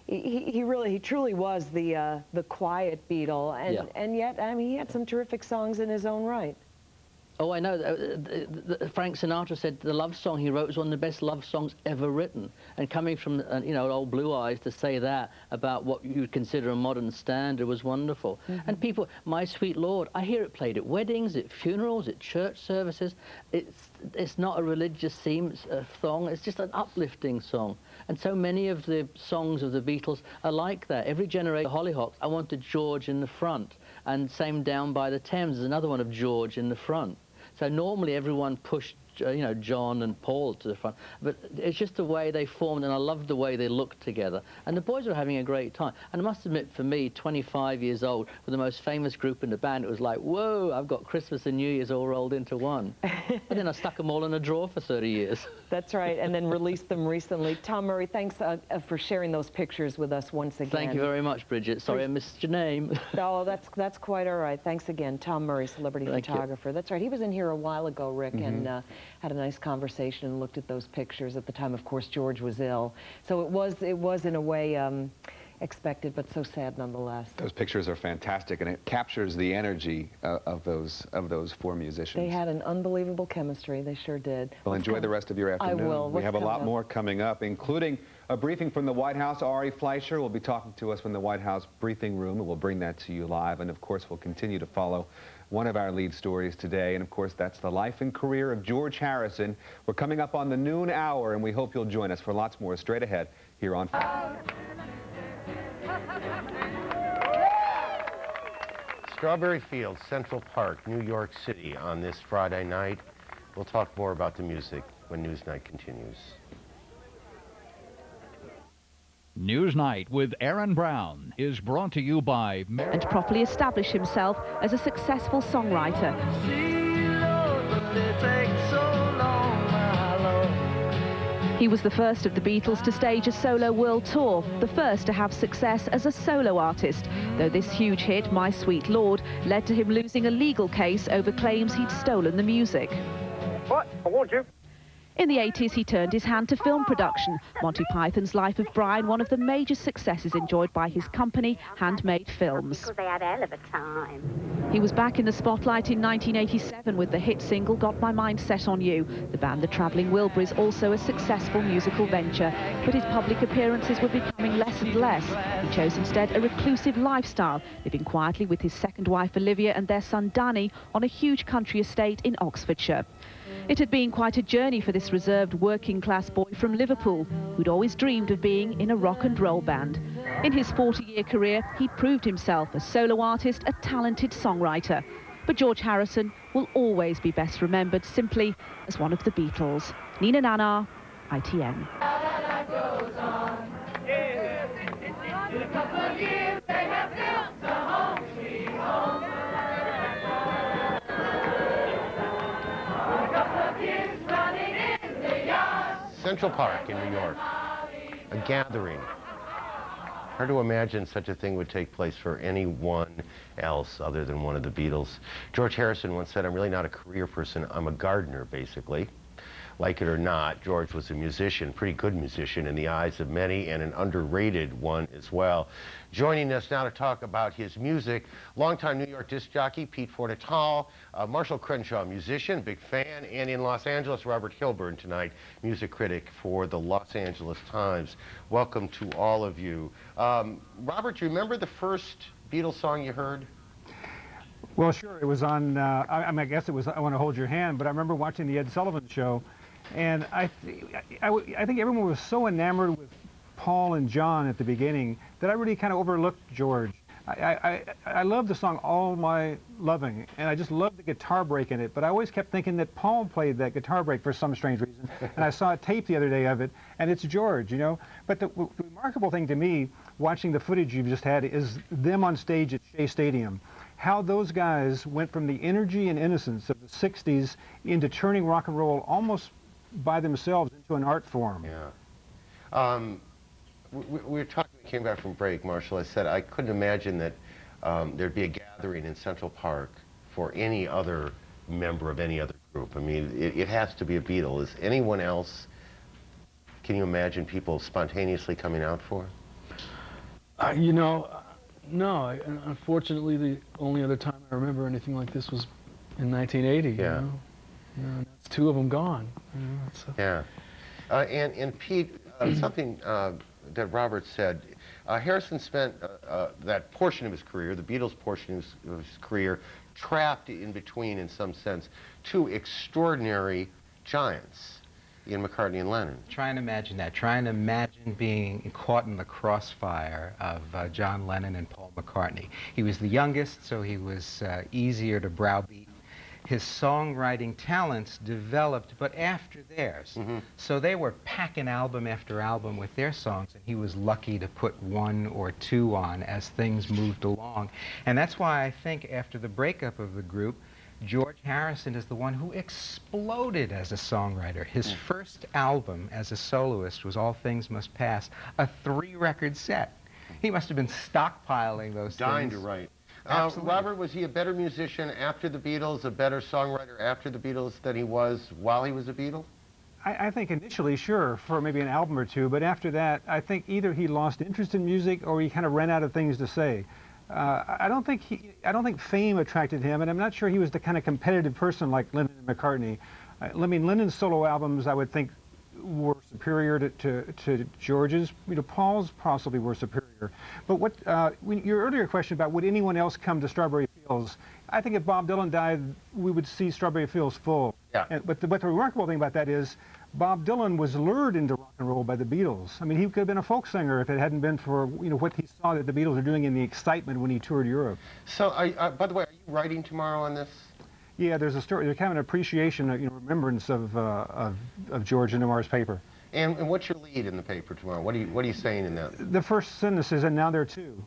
he truly was the quiet Beatle, and yet, I mean, he had some terrific songs in his own right. Oh, I know. Frank Sinatra said the love song he wrote was one of the best love songs ever written. And coming from, you know, old Blue Eyes to say that about what you would consider a modern standard was wonderful. And people, My Sweet Lord, I hear it played at weddings, at funerals, at church services. It's not a religious theme song, it's just an uplifting song. And so many of the songs of the Beatles are like that. Every generation, Hollyhocks, I wanted George in the front. And same Down by the Thames is another one of George in the front. So normally everyone pushed, you know, John and Paul to the front, but it's just the way they formed, and I loved the way they looked together. And the boys were having a great time. And I must admit, for me, 25 years old, with the most famous group in the band, it was like, whoa, I've got Christmas and New Year's all rolled into one. But then I stuck them all in a drawer for 30 years. That's right, and then released them recently. Tom Murray, thanks for sharing those pictures with us once again. Thank you very much, Bridget. Sorry I missed your name. Oh, that's quite all right. Thanks again. Tom Murray, celebrity photographer. That's right. He was in here a while ago, Rick, and had a nice conversation and looked at those pictures. At the time, of course, George was ill. So it was in a way expected, but so sad nonetheless. Those pictures are fantastic, and it captures the energy of those four musicians. They had an unbelievable chemistry. They sure did. Well, enjoy the rest of your afternoon. I will. We have a lot more coming up, including A briefing from the White House. Ari Fleischer will be talking to us from the White House briefing room, and we'll bring that to you live. And of course, we'll continue to follow one of our lead stories today, and of course, that's the life and career of George Harrison. We're coming up on the noon hour, and we hope you'll join us for lots more straight ahead here on Strawberry Fields, Central Park, New York City on this Friday night. We'll talk more about the music when Newsnight continues. Newsnight with Aaron Brown is brought to you by... And properly establish himself as a successful songwriter. He was the first of the Beatles to stage a solo world tour, the first to have success as a solo artist, though this huge hit, My Sweet Lord, led to him losing a legal case over claims he'd stolen the music. What? I warned you. In the 80s, he turned his hand to film production. Monty Python's Life of Brian, one of the major successes enjoyed by his company, Handmade Films. Because they had a hell of a time. He was back in the spotlight in 1987 with the hit single Got My Mind Set on You. The band The Travelling Wilburys, also a successful musical venture, but his public appearances were becoming less and less. He chose instead a reclusive lifestyle, living quietly with his second wife Olivia and their son Danny on a huge country estate in Oxfordshire. It had been quite a journey for this reserved working-class boy from Liverpool, who'd always dreamed of being in a rock and roll band. In his 40-year career, he proved himself a solo artist, a talented songwriter. But George Harrison will always be best remembered simply as one of the Beatles. Nina Nanar, ITN. Central Park in New York, a gathering. Hard to imagine such a thing would take place for anyone else other than one of the Beatles. George Harrison once said, "I'm really not a career person, I'm a gardener," basically. Like it or not, George was a musician, pretty good musician in the eyes of many, and an underrated one as well. Joining us now to talk about his music, longtime New York disc jockey Pete Fortitale, Marshall Crenshaw, musician, big fan, and in Los Angeles, Robert Hilburn tonight, music critic for the Los Angeles Times. Welcome to all of you. Robert, do you remember the first Beatles song you heard? Well, sure. It was on, I guess it was I Want to Hold Your Hand, but I remember watching the Ed Sullivan Show, and I think everyone was so enamored with Paul and John at the beginning that I really kind of overlooked George. I love the song All My Loving, and I just love the guitar break in it, but I always kept thinking that Paul played that guitar break for some strange reason, and I saw a tape the other day of it, and it's George, you know. But the remarkable thing to me, watching the footage you've just had, is them on stage at Shea Stadium. How those guys went from the energy and innocence of the 60s into turning rock and roll almost by themselves into an art form. Yeah. We were talking, we came back from break, Marshall. I said I couldn't imagine that there'd be a gathering in Central Park for any other member of any other group. I mean, it has to be a Beatle. Is anyone else, can you imagine people spontaneously coming out for? You know, no. Unfortunately, the only other time I remember anything like this was in 1980. Yeah. You know? That's two of them gone. You know, yeah. And Pete, something that Robert said, Harrison spent that portion of his career, the Beatles portion of his career, trapped in between, in some sense, two extraordinary giants, Ian McCartney and Lennon. Try and imagine that. Try and imagine being caught in the crossfire of John Lennon and Paul McCartney. He was the youngest, so he was easier to browbeat. His songwriting talents developed, but after theirs. Mm-hmm. So they were packing album after album with their songs, and he was lucky to put one or two on as things moved along. And that's why I think after the breakup of the group, George Harrison is the one who exploded as a songwriter. His first album as a soloist was All Things Must Pass, a 3-record set. He must have been stockpiling those Dying things. to write. Absolutely. Robert, was he a better musician after the Beatles, a better songwriter after the Beatles than he was while he was a Beatle? I think initially, sure, for maybe an album or two, but after that, I think either he lost interest in music or he kind of ran out of things to say. I don't think fame attracted him, and I'm not sure he was the kind of competitive person like Lennon and McCartney. I mean, Lennon's solo albums, I would think, were superior to George's. You know, Paul's possibly were superior. But what your earlier question about would anyone else come to Strawberry Fields? I think if Bob Dylan died, we would see Strawberry Fields full. Yeah. But the remarkable thing about that is Bob Dylan was lured into rock and roll by the Beatles. I mean, he could have been a folk singer if it hadn't been for what he saw that the Beatles were doing in the excitement when he toured Europe. So, by the way, are you writing tomorrow on this? Yeah, there's a story. There's kind of an appreciation, remembrance of George in tomorrow's paper. And what's your lead in the paper tomorrow? What are you saying in that? The first sentence is, and now there are two.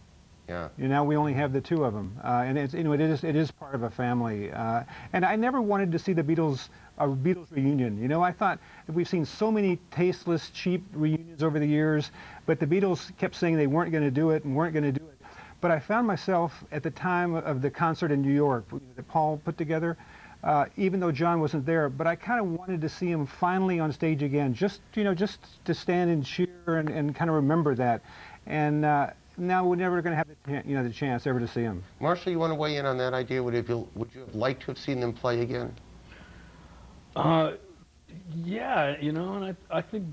Yeah. Now we only have the two of them, and it's it is part of a family. And I never wanted to see the Beatles a Beatles reunion. I thought we've seen so many tasteless, cheap reunions over the years, but the Beatles kept saying they weren't going to do it and weren't going to do it. But I found myself at the time of the concert in New York that Paul put together, even though John wasn't there, but I kind of wanted to see him finally on stage again, just to stand and cheer and kind of remember that. And now we're never going to have the chance ever to see him. Marshall, you want to weigh in on that idea? Would you have liked to have seen them play again? Yeah, and I think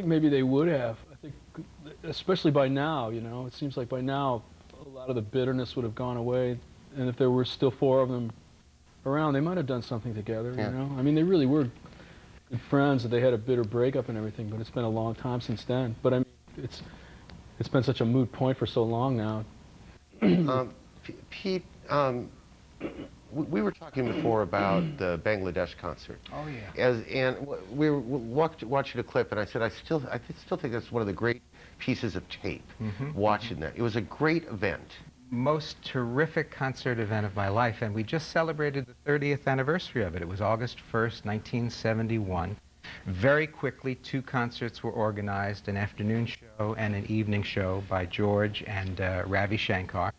maybe they would have. I think, especially by now, it seems like by now a lot of the bitterness would have gone away, and if there were still four of them around, they might have done something together. Yeah. I mean, they really were good friends. They had a bitter breakup and everything, but it's been a long time since then. But I mean, it's been such a moot point for so long now. Pete, we were talking before about the Bangladesh concert. Oh yeah. And we were watching a clip, and I said I still think that's one of the great pieces of tape. Watching that, it was a great event. Most terrific concert event of my life, and we just celebrated the 30th anniversary of it. It was August 1st, 1971. Very quickly, two concerts were organized, an afternoon show and an evening show by George and Ravi Shankar.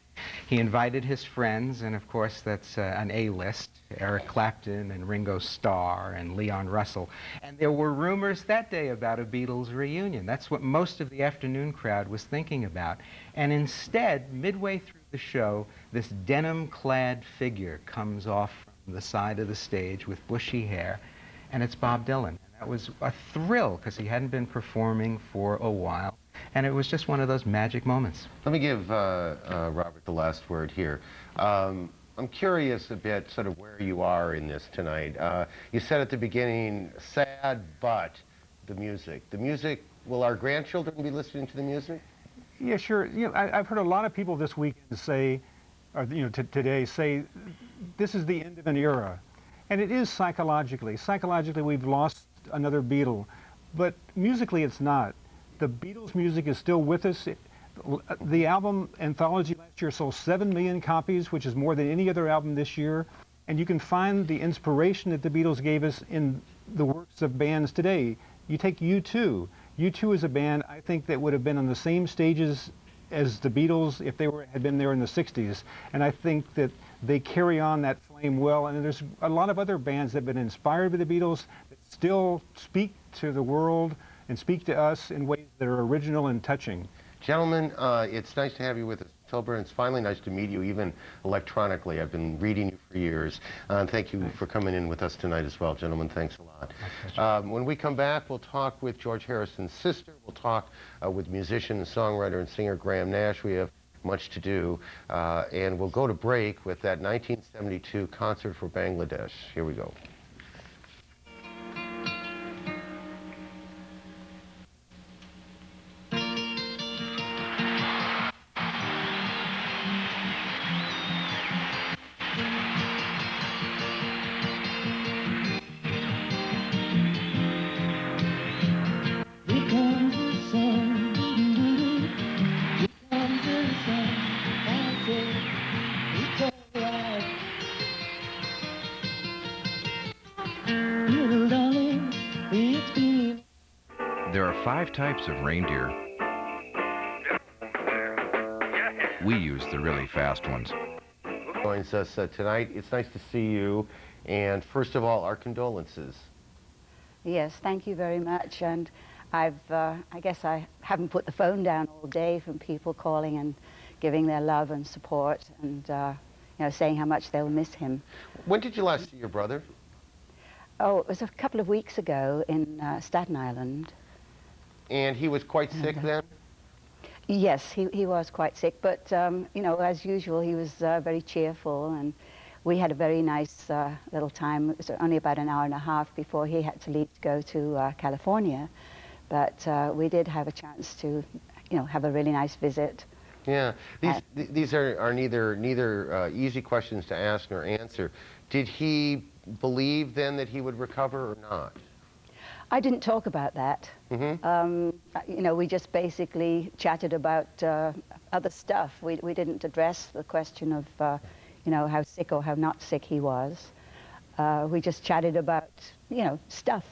He invited his friends, and of course that's an A-list, Eric Clapton and Ringo Starr and Leon Russell. And there were rumors that day about a Beatles reunion. That's what most of the afternoon crowd was thinking about. And instead, midway through the show, this denim-clad figure comes off from the side of the stage with bushy hair, and it's Bob Dylan. And that was a thrill, because he hadn't been performing for a while. And it was just one of those magic moments. Let me give Robert the last word here. I'm curious a bit sort of where you are in this tonight. You said at the beginning, sad, but the music. The music, will our grandchildren be listening to the music? Yeah, sure. I've heard a lot of people this weekend say, or today say, this is the end of an era. And it is psychologically. Psychologically, we've lost another Beatle. But musically, it's not. The Beatles' music is still with us. The album Anthology last year sold 7 million copies, which is more than any other album this year. And you can find the inspiration that the Beatles gave us in the works of bands today. You take U2. U2 is a band, I think, that would have been on the same stages as the Beatles if they had been there in the 60s. And I think that they carry on that flame well. And there's a lot of other bands that have been inspired by the Beatles that still speak to the world and speak to us in ways that are original and touching. Gentlemen, it's nice to have you with us. Tilburn, it's finally nice to meet you, even electronically. I've been reading you for years. Thank you for coming in with us tonight as well. Gentlemen, thanks a lot. When we come back, we'll talk with George Harrison's sister. We'll talk with musician and songwriter and singer Graham Nash. We have much to do. And we'll go to break with that 1972 concert for Bangladesh. Here we go. There are 5 types of reindeer. We use the really fast ones. Joins us tonight. It's nice to see you. And first of all, our condolences. Yes, thank you very much. And I guess I haven't put the phone down all day from people calling and giving their love and support and saying how much they'll miss him. When did you last see your brother? Oh, it was a couple of weeks ago in Staten Island. And he was quite sick then? Yes, he was quite sick, but, you know, as usual, he was very cheerful, and we had a very nice little time. It was only about an hour and a half before he had to leave to go to California, but we did have a chance to, you know, have a really nice visit. Yeah, these are neither easy questions to ask nor answer. Did he believe then that he would recover or not? I didn't talk about that. Mm-hmm. You know, we just basically chatted about other stuff. We didn't address the question of, you know, how sick or how not sick he was. We just chatted about, you know, stuff.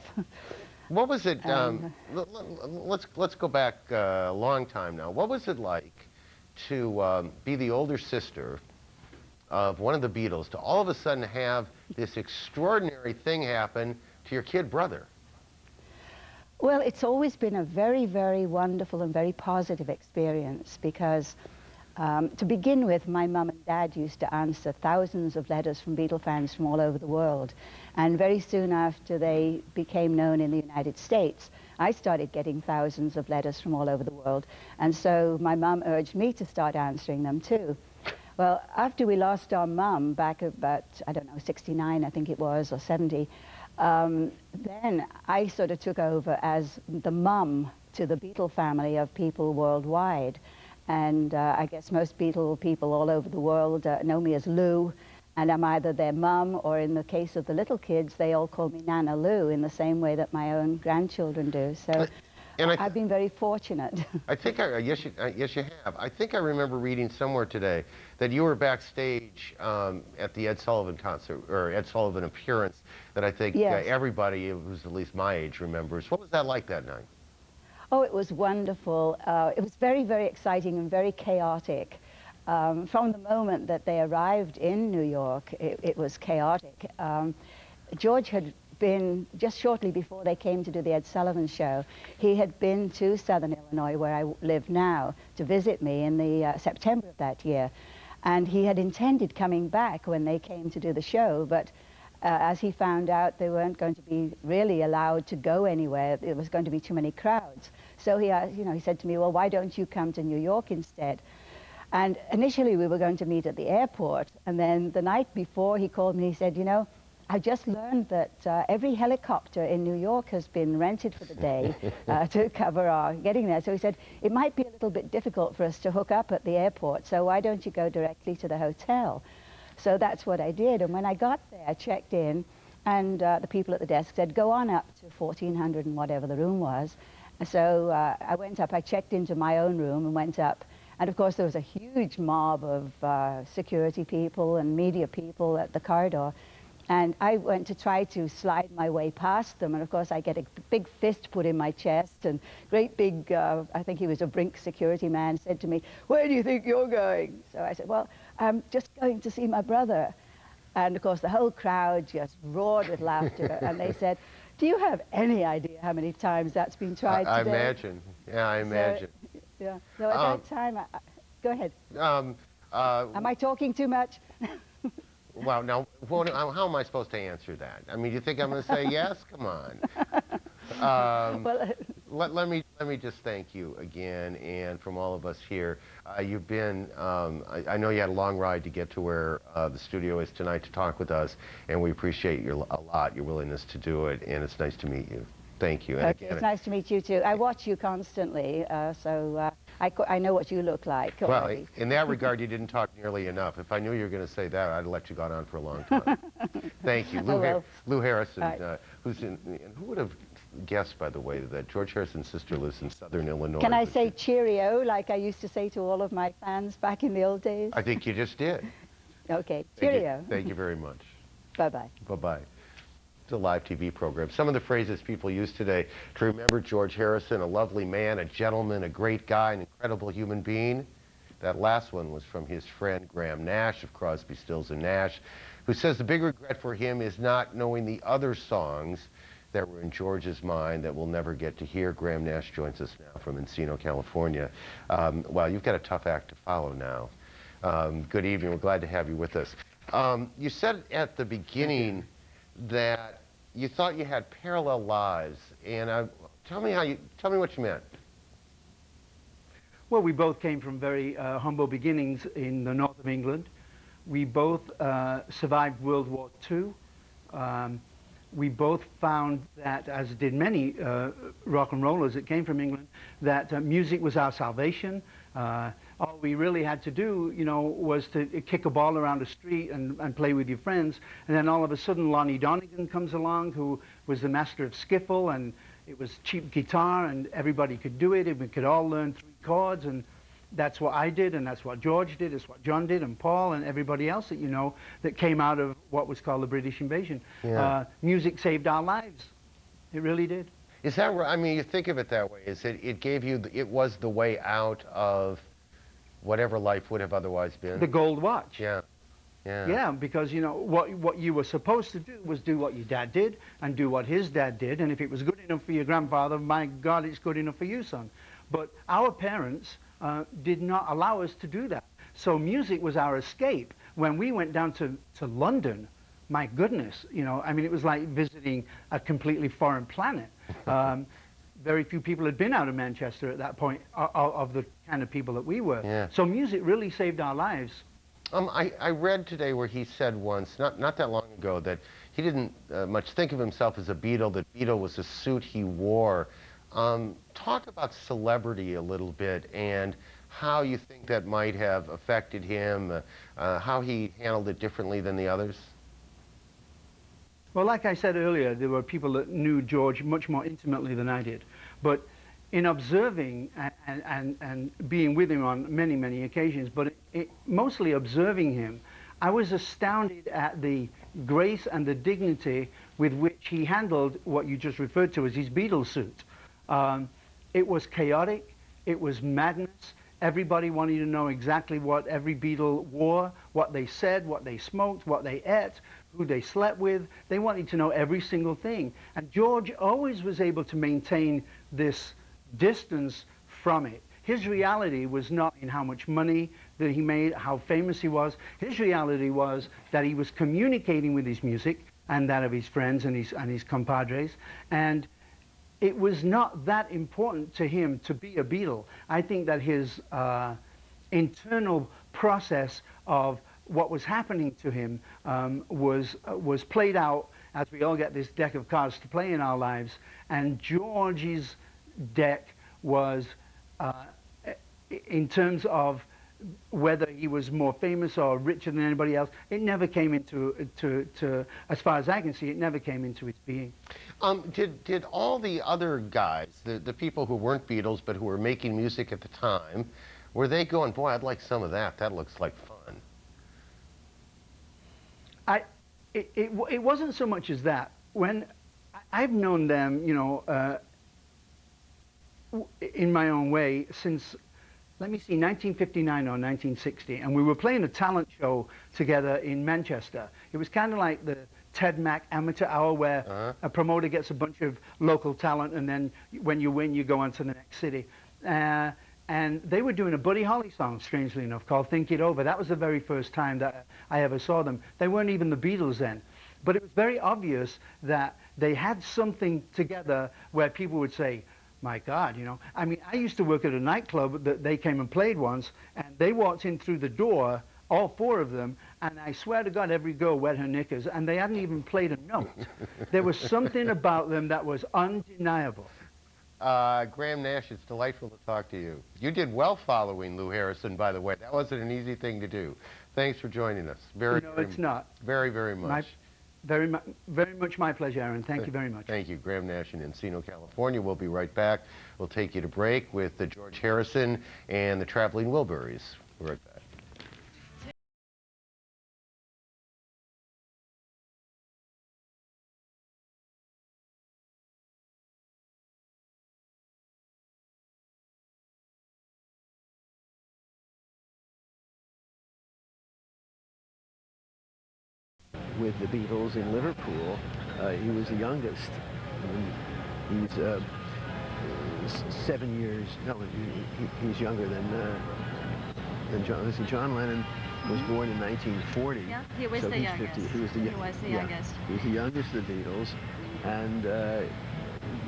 What was it? Let's go back a long time now. What was it like to be the older sister of one of the Beatles, to all of a sudden have this extraordinary thing happen to your kid brother? Well, it's always been a very, very wonderful and very positive experience because, to begin with, my mum and dad used to answer thousands of letters from Beatle fans from all over the world. And very soon after they became known in the United States, I started getting thousands of letters from all over the world. And so my mum urged me to start answering them too. Well, after we lost our mum back about, I don't know, 69, I think it was, or 70, then I sort of took over as the mum to the Beatle family of people worldwide. And I guess most Beatle people all over the world know me as Lou, and I'm either their mum, or in the case of the little kids, they all call me Nana Lou in the same way that my own grandchildren do. So I've been very fortunate. I think, yes, you have. I think I remember reading somewhere today that you were backstage at the Ed Sullivan concert, or Ed Sullivan appearance, that I think everybody who's at least my age remembers. What was that like that night? Oh, it was wonderful. It was very, very exciting and very chaotic. From the moment that they arrived in New York, it was chaotic. George had been, just shortly before they came to do the Ed Sullivan show, he had been to Southern Illinois, where I live now, to visit me in the September of that year. And he had intended coming back when they came to do the show, but as he found out, they weren't going to be really allowed to go anywhere. There was going to be too many crowds. So he, you know, he said to me, well, why don't you come to New York instead? And initially we were going to meet at the airport. And then the night before he called me, he said, you know, I just learned that every helicopter in New York has been rented for the day to cover our getting there. So he said, it might be a little bit difficult for us to hook up at the airport, so why don't you go directly to the hotel? So that's what I did. And when I got there, I checked in, and the people at the desk said, go on up to 1400 and whatever the room was. And so I went up, I checked into my own room and went up. And of course, there was a huge mob of security people and media people at the corridor. And I went to try to slide my way past them. And of course, I get a big fist put in my chest. And great big, I think he was a Brink security man, said to me, where do you think you're going? So I said, well, I'm just going to see my brother. And of course, the whole crowd just roared with laughter. And they said, do you have any idea how many times that's been tried today? I imagine. Yeah, I imagine. So, yeah. So at that time, go ahead. Am I talking too much? Well, now, how am I supposed to answer that? I mean, do you think I'm going to say yes? Come on. Let me just thank you again, and from all of us here. You've been, I know you had a long ride to get to where the studio is tonight to talk with us, and we appreciate a lot, your willingness to do it, and it's nice to meet you. Thank you. And okay, it's nice to meet you too. I watch you constantly, so I know what you look like. Well, in that regard, you didn't talk nearly enough. If I knew you were going to say that, I'd have let you go on for a long time. Thank you. Lou Harrison, who's in, and who would have guessed, by the way, that George Harrison's sister lives in Southern Illinois? Can I say cheerio, like I used to say to all of my fans back in the old days? I think you just did. Okay, cheerio. Thank you very much. Bye-bye. Bye-bye. It's a live TV program. Some of the phrases people use today to remember George Harrison, a lovely man, a gentleman, a great guy, an incredible human being. That last one was from his friend Graham Nash of Crosby, Stills and Nash, who says the big regret for him is not knowing the other songs that were in George's mind that we'll never get to hear. Graham Nash joins us now from Encino, California. Well, you've got a tough act to follow now. Good evening. We're glad to have you with us. You said at the beginning that you thought you had parallel lives, and tell me what you meant. Well, we both came from very humble beginnings in the north of England. We both survived World War II. We both found that, as did many rock and rollers that came from England, that music was our salvation. All we really had to do, you know, was to kick a ball around the street and play with your friends. And then all of a sudden, Lonnie Donegan comes along, who was the master of skiffle, and it was cheap guitar, and everybody could do it, and we could all learn 3 chords, and that's what I did, and that's what George did, it's what John did, and Paul, and everybody else that you know that came out of what was called the British invasion. Yeah. Music saved our lives. It really did. Is that right? I mean, you think of it that way. Is it gave you, it was the way out of whatever life would have otherwise been? The gold watch. Yeah. Yeah. Yeah, because, you know, what you were supposed to do was do what your dad did and do what his dad did, and if it was good enough for your grandfather, my God, it's good enough for you, son. But our parents did not allow us to do that. So music was our escape. When we went down to London, my goodness, you know, I mean, it was like visiting a completely foreign planet. Very few people had been out of Manchester at that point, of the kind of people that we were. Yeah. So music really saved our lives. I read today where he said once, not that long ago, that he didn't much think of himself as a Beatle, that Beatle was a suit he wore. Talk about celebrity a little bit and how you think that might have affected him, how he handled it differently than the others. Well, like I said earlier, there were people that knew George much more intimately than I did. But in observing and being with him on many, many occasions, but mostly observing him, I was astounded at the grace and the dignity with which he handled what you just referred to as his Beatle suit. It was chaotic, it was madness. Everybody wanted to know exactly what every Beatle wore, what they said, what they smoked, what they ate, who they slept with. They wanted to know every single thing. And George always was able to maintain this distance from it. His reality was not in how much money that he made, how famous he was. His reality was that he was communicating with his music and that of his friends and his compadres. And it was not that important to him to be a Beatle. I think that his internal process of what was happening to him was played out as we all get this deck of cards to play in our lives. And George's deck was, in terms of whether he was more famous or richer than anybody else, it never came into, as far as I can see, it never came into its being. Did all the other guys, the people who weren't Beatles but who were making music at the time, were they going, boy, I'd like some of that, that looks like fun? It wasn't so much as that. When I've known them, you know, in my own way since, let me see, 1959 or 1960, and we were playing a talent show together in Manchester. It was kind of like the Ted Mack Amateur Hour, where a promoter gets a bunch of local talent, and then when you win, you go on to the next city. And they were doing a Buddy Holly song, strangely enough, called Think It Over. That was the very first time that I ever saw them. They weren't even the Beatles then. But it was very obvious that they had something together where people would say, my God, you know. I mean, I used to work at a nightclub that they came and played once, and they walked in through the door, all 4 of them, and I swear to God, every girl wet her knickers, and they hadn't even played a note. There was something about them that was undeniable. Graham Nash, it's delightful to talk to you. You did well following Lou Harrison, by the way. That wasn't an easy thing to do. Thanks for joining us. It's not. Very, very much. Very much my pleasure, Aaron. Thank you very much. Thank you. Graham Nash in Encino, California. We'll be right back. We'll take you to break with George Harrison and the Traveling Wilburys. We'll be right back. With the Beatles in Liverpool. He was the youngest. He's 7 years, no, he's younger than John. Listen, John Lennon was born in 1940. Yeah, he was so the he's youngest. 50. He was the youngest. Yeah, he was the youngest of the Beatles. And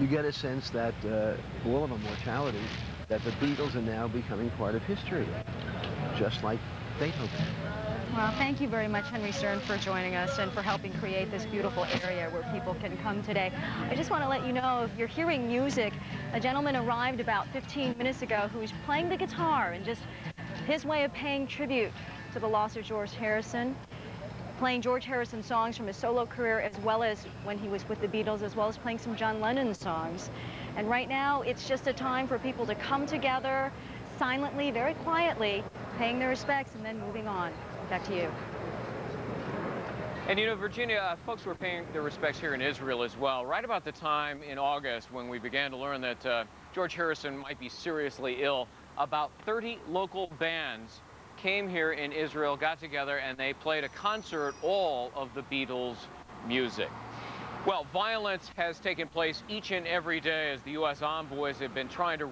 you get a sense that all of a mortality, that the Beatles are now becoming part of history, just like Beethoven. Well, thank you very much, Henry Stern, for joining us and for helping create this beautiful area where people can come today. I just want to let you know, if you're hearing music, a gentleman arrived about 15 minutes ago who's playing the guitar, and just his way of paying tribute to the loss of George Harrison, playing George Harrison songs from his solo career, as well as when he was with the Beatles, as well as playing some John Lennon songs. And right now, it's just a time for people to come together silently, very quietly, paying their respects and then moving on. Back to you. And you know, Virginia, folks were paying their respects here in Israel as well. Right about the time in August when we began to learn that George Harrison might be seriously ill, about 30 local bands came here in Israel, got together, and they played a concert, all of the Beatles' music. Well, violence has taken place each and every day as the U.S. envoys have been trying to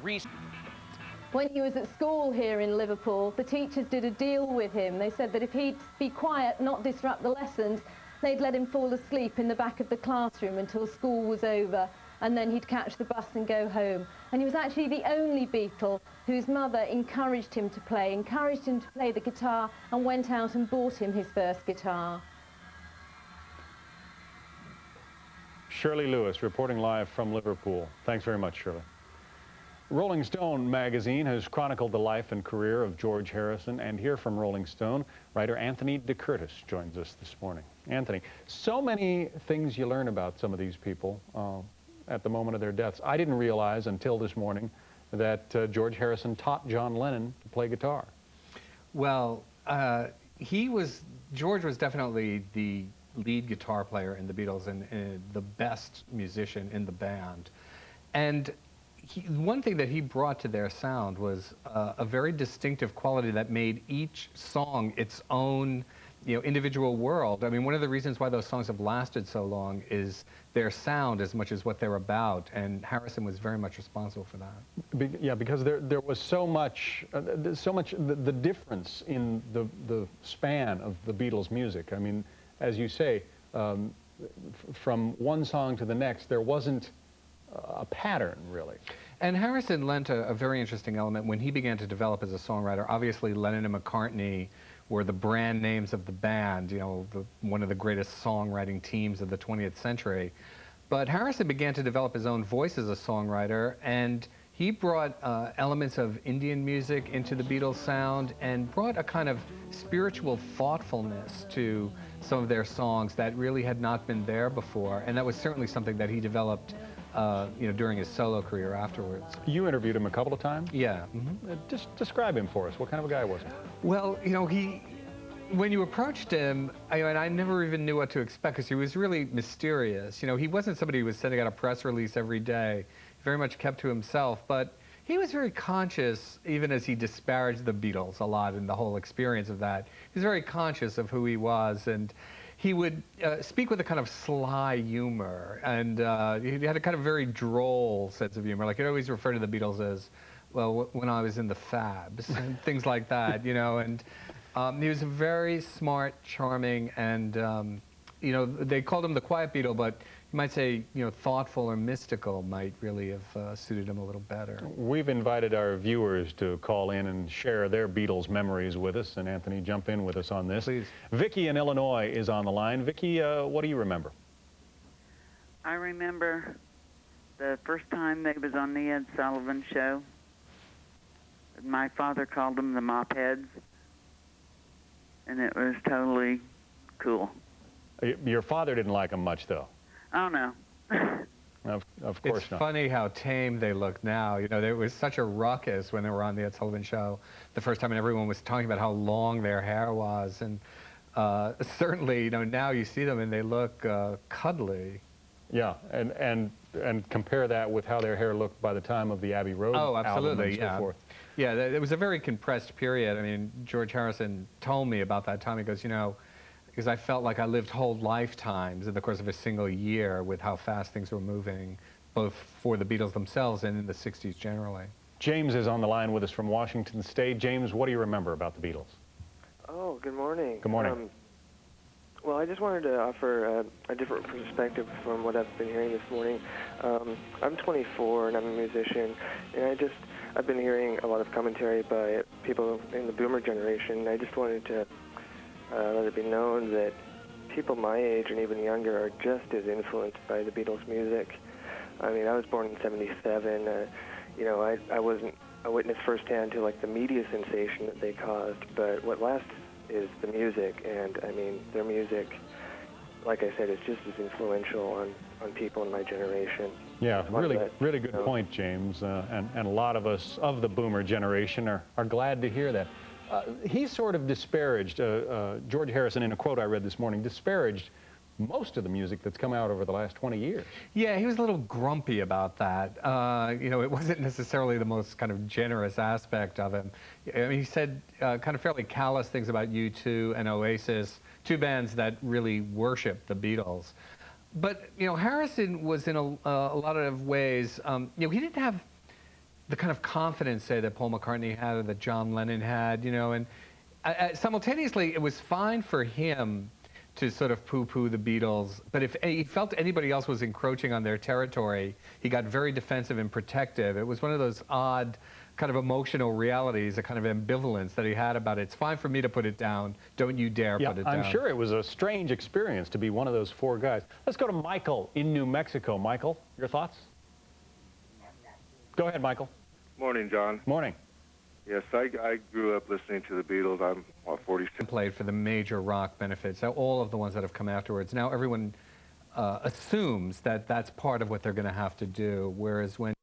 When he was at school here in Liverpool, the teachers did a deal with him. They said that if he'd be quiet, not disrupt the lessons, they'd let him fall asleep in the back of the classroom until school was over, and then he'd catch the bus and go home. And he was actually the only Beatle whose mother encouraged him to play the guitar, and went out and bought him his first guitar. Shirley Lewis reporting live from Liverpool. Thanks very much, Shirley. Rolling Stone magazine has chronicled the life and career of George Harrison, and here from Rolling Stone, writer Anthony DeCurtis joins us this morning. Anthony, so many things you learn about some of these people at the moment of their deaths. I didn't realize until this morning that George Harrison taught John Lennon to play guitar. Well, George was definitely the lead guitar player in the Beatles and the best musician in the band. And one thing that he brought to their sound was a very distinctive quality that made each song its own, individual world. I mean, one of the reasons why those songs have lasted so long is their sound as much as what they're about, and Harrison was very much responsible for that. Yeah, because there was so much the difference in the span of the Beatles' music. I mean, as you say, from one song to the next, there wasn't a pattern, really. And Harrison lent a very interesting element when he began to develop as a songwriter. Obviously, Lennon and McCartney were the brand names of the band, one of the greatest songwriting teams of the 20th century. But Harrison began to develop his own voice as a songwriter, and he brought elements of Indian music into the Beatles' sound and brought a kind of spiritual thoughtfulness to some of their songs that really had not been there before. And that was certainly something that he developed during his solo career afterwards. You interviewed him a couple of times? Yeah. Just describe him for us. What kind of a guy was he? Well, when you approached him, I never even knew what to expect because he was really mysterious. He wasn't somebody who was sending out a press release every day. He very much kept to himself, but he was very conscious, even as he disparaged the Beatles a lot in the whole experience of that. He was very conscious of who he was, and he would speak with a kind of sly humor, and he had a kind of very droll sense of humor. Like, he'd always refer to the Beatles as, well, when I was in the Fabs, and things like that, and he was very smart, charming, and, they called him the quiet Beatle, but you might say, thoughtful or mystical might really have suited him a little better. We've invited our viewers to call in and share their Beatles memories with us, and Anthony, jump in with us on this. Please. Vicky in Illinois is on the line. Vicky, what do you remember? I remember the first time they was on the Ed Sullivan Show. My father called them the Mop Heads, and it was totally cool. Your father didn't like them much, though. Oh, no. Of course it's not. It's funny how tame they look now. There was such a ruckus when they were on the Ed Sullivan Show the first time, and everyone was talking about how long their hair was. And certainly, now you see them and they look cuddly. Yeah, and compare that with how their hair looked by the time of the Abbey Road album and so forth. Yeah, it was a very compressed period. I mean, George Harrison told me about that time. He goes, because I felt like I lived whole lifetimes in the course of a single year with how fast things were moving, both for the Beatles themselves and in the 60s generally. James is on the line with us from Washington State. James, what do you remember about the Beatles? Oh, good morning. Good morning. Well, I just wanted to offer a different perspective from what I've been hearing this morning. I'm 24 and I'm a musician, and I've been hearing a lot of commentary by people in the boomer generation, and I just wanted to let it be known that people my age and even younger are just as influenced by the Beatles' music. I mean, I was born in '77. You know, I wasn't a witness firsthand to like the media sensation that they caused, but what lasts is the music, and I mean, their music, like I said, is just as influential on people in my generation. Yeah, really good point, James, and a lot of us of the boomer generation are glad to hear that. He sort of disparaged, George Harrison, in a quote I read this morning, disparaged most of the music that's come out over the last 20 years. Yeah, he was a little grumpy about that. You know, it wasn't necessarily the most kind of generous aspect of him. I mean, he said kind of fairly callous things about U2 and Oasis, two bands that really worship the Beatles. But, you know, Harrison was in a lot of ways, you know, he didn't have the kind of confidence, say, that Paul McCartney had or that John Lennon had, you know, and simultaneously it was fine for him to sort of poo-poo the Beatles, but if he felt anybody else was encroaching on their territory, he got very defensive and protective. It was one of those odd kind of emotional realities, a kind of ambivalence that he had about it. It's fine for me to put it down, don't you dare put it down. I'm sure it was a strange experience to be one of those four guys. Let's go to Michael in New Mexico. Michael, your thoughts? Go ahead, Michael. Morning, John. Morning. Yes, I grew up listening to the Beatles. I'm 46. Played for the major rock benefits, all of the ones that have come afterwards. Now everyone assumes that that's part of what they're going to have to do, whereas when